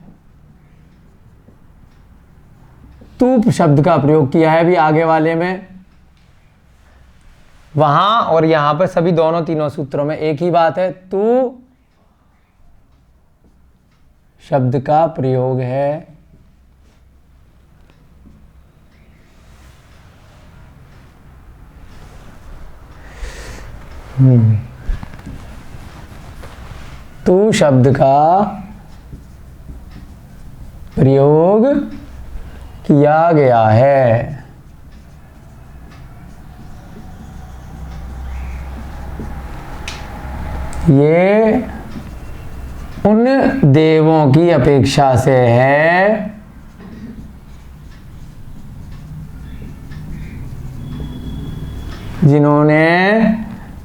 तूप शब्द का प्रयोग किया है, भी आगे वाले में, वहां और यहां पर सभी दोनों तीनों सूत्रों में एक ही बात है, तू शब्द का प्रयोग है। तू शब्द का प्रयोग किया गया है। ये उन देवों की अपेक्षा से है जिन्होंने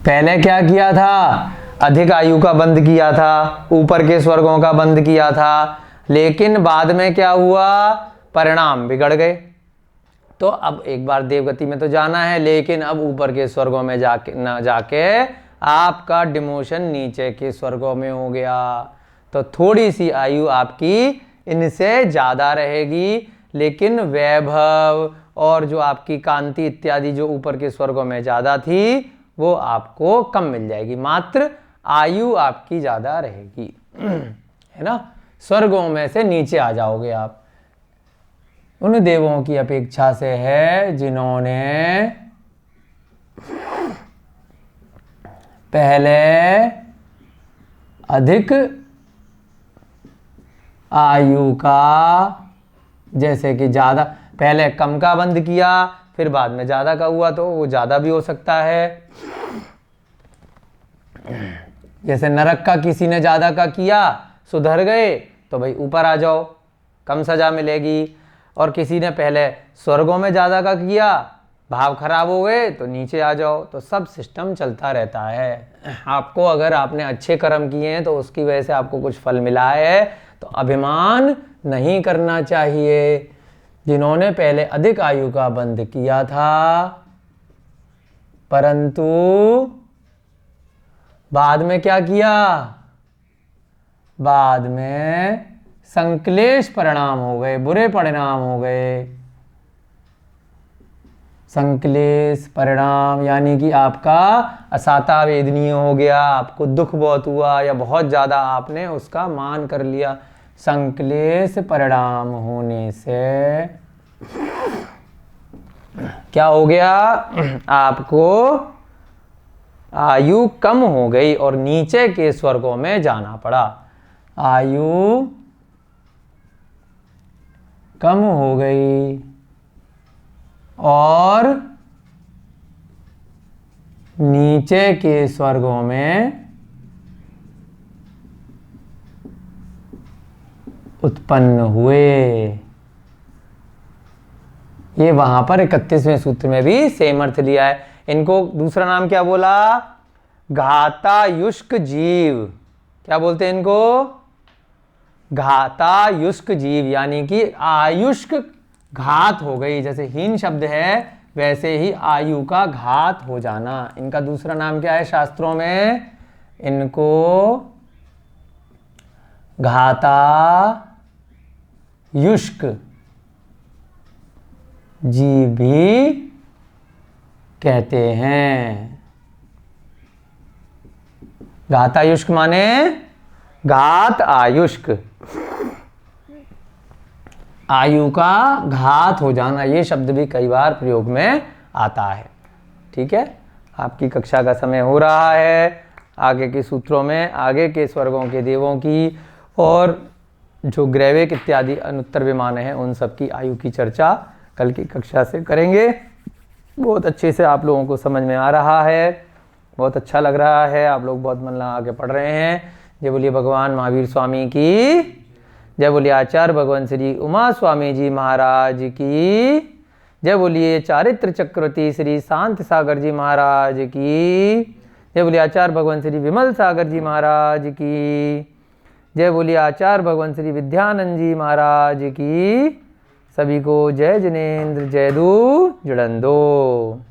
पहले क्या किया था? अधिक आयु का बंद किया था, ऊपर के स्वर्गों का बंद किया था, लेकिन बाद में क्या हुआ, परिणाम बिगड़ गए। तो अब एक बार देवगति में तो जाना है, लेकिन अब ऊपर के स्वर्गों में जाके आपका डिमोशन नीचे के स्वर्गों में हो गया। तो थोड़ी सी आयु आपकी इनसे ज़्यादा रहेगी, लेकिन वैभव और जो आपकी कांति इत्यादि जो ऊपर के स्वर्गों में ज़्यादा थी वो आपको कम मिल जाएगी, मात्र आयु आपकी ज़्यादा रहेगी, है ना। स्वर्गों में से नीचे आ जाओगे आप। उन देवों की अपेक्षा से है जिन्होंने पहले अधिक आयु का, जैसे कि ज़्यादा पहले कम का बंद किया फिर बाद में ज़्यादा का हुआ, तो वो ज़्यादा भी हो सकता है। जैसे नरक का किसी ने ज़्यादा का किया, सुधर गए तो भाई ऊपर आ जाओ, कम सज़ा मिलेगी। और किसी ने पहले स्वर्गों में ज़्यादा का किया, भाव खराब हो गए तो नीचे आ जाओ। तो सब सिस्टम चलता रहता है। आपको अगर आपने अच्छे कर्म किए हैं तो उसकी वजह से आपको कुछ फल मिला है, तो अभिमान नहीं करना चाहिए। जिन्होंने पहले अधिक आयु का बंध किया था, परंतु बाद में क्या किया, बाद में संक्लेश परिणाम हो गए, बुरे परिणाम हो गए। संक्लेश परिणाम यानी कि आपका असाता वेदनीय हो गया, आपको दुख बहुत हुआ या बहुत ज़्यादा आपने उसका मान कर लिया। संक्लेश परिणाम होने से क्या हो गया, आपको आयु कम हो गई और नीचे के स्वर्गों में जाना पड़ा। आयु कम हो गई और नीचे के स्वर्गों में उत्पन्न हुए। ये वहां पर 31वें सूत्र में भी सेम अर्थ लिया है। इनको दूसरा नाम क्या बोला, घातायुष्क जीव। क्या बोलते हैं इनको, घातायुष्क जीव, यानी कि आयुष्क घात हो गई। जैसे हीन शब्द है वैसे ही आयु का घात हो जाना। इनका दूसरा नाम क्या है शास्त्रों में, इनको घातायुष्क जीव भी कहते हैं। घातायुष्क माने घात आयुष्क, आयु का घात हो जाना। ये शब्द भी कई बार प्रयोग में आता है। ठीक है, आपकी कक्षा का समय हो रहा है। आगे के सूत्रों में आगे के स्वर्गों के देवों की और जो ग्रैविक इत्यादि अनुत्तर विमान हैं उन सब की आयु की चर्चा कल की कक्षा से करेंगे। बहुत अच्छे से आप लोगों को समझ में आ रहा है, बहुत अच्छा लग रहा है, आप लोग बहुत मन लगा के पढ़ रहे हैं। जय बोलिए भगवान महावीर स्वामी की जय, बोलिए आचार्य भगवान श्री उमा स्वामी जी महाराज की जय, बोलिए चारित्र चक्रवर्ती श्री शांति सागर जी महाराज की जय, बोलिए आचार्य भगवान श्री विमल सागर जी महाराज की जय, बोलिए आचार्य भगवान श्री विद्यानंद जी महाराज की। सभी को जय जिनेन्द्र, जय दू जुड़ंदो।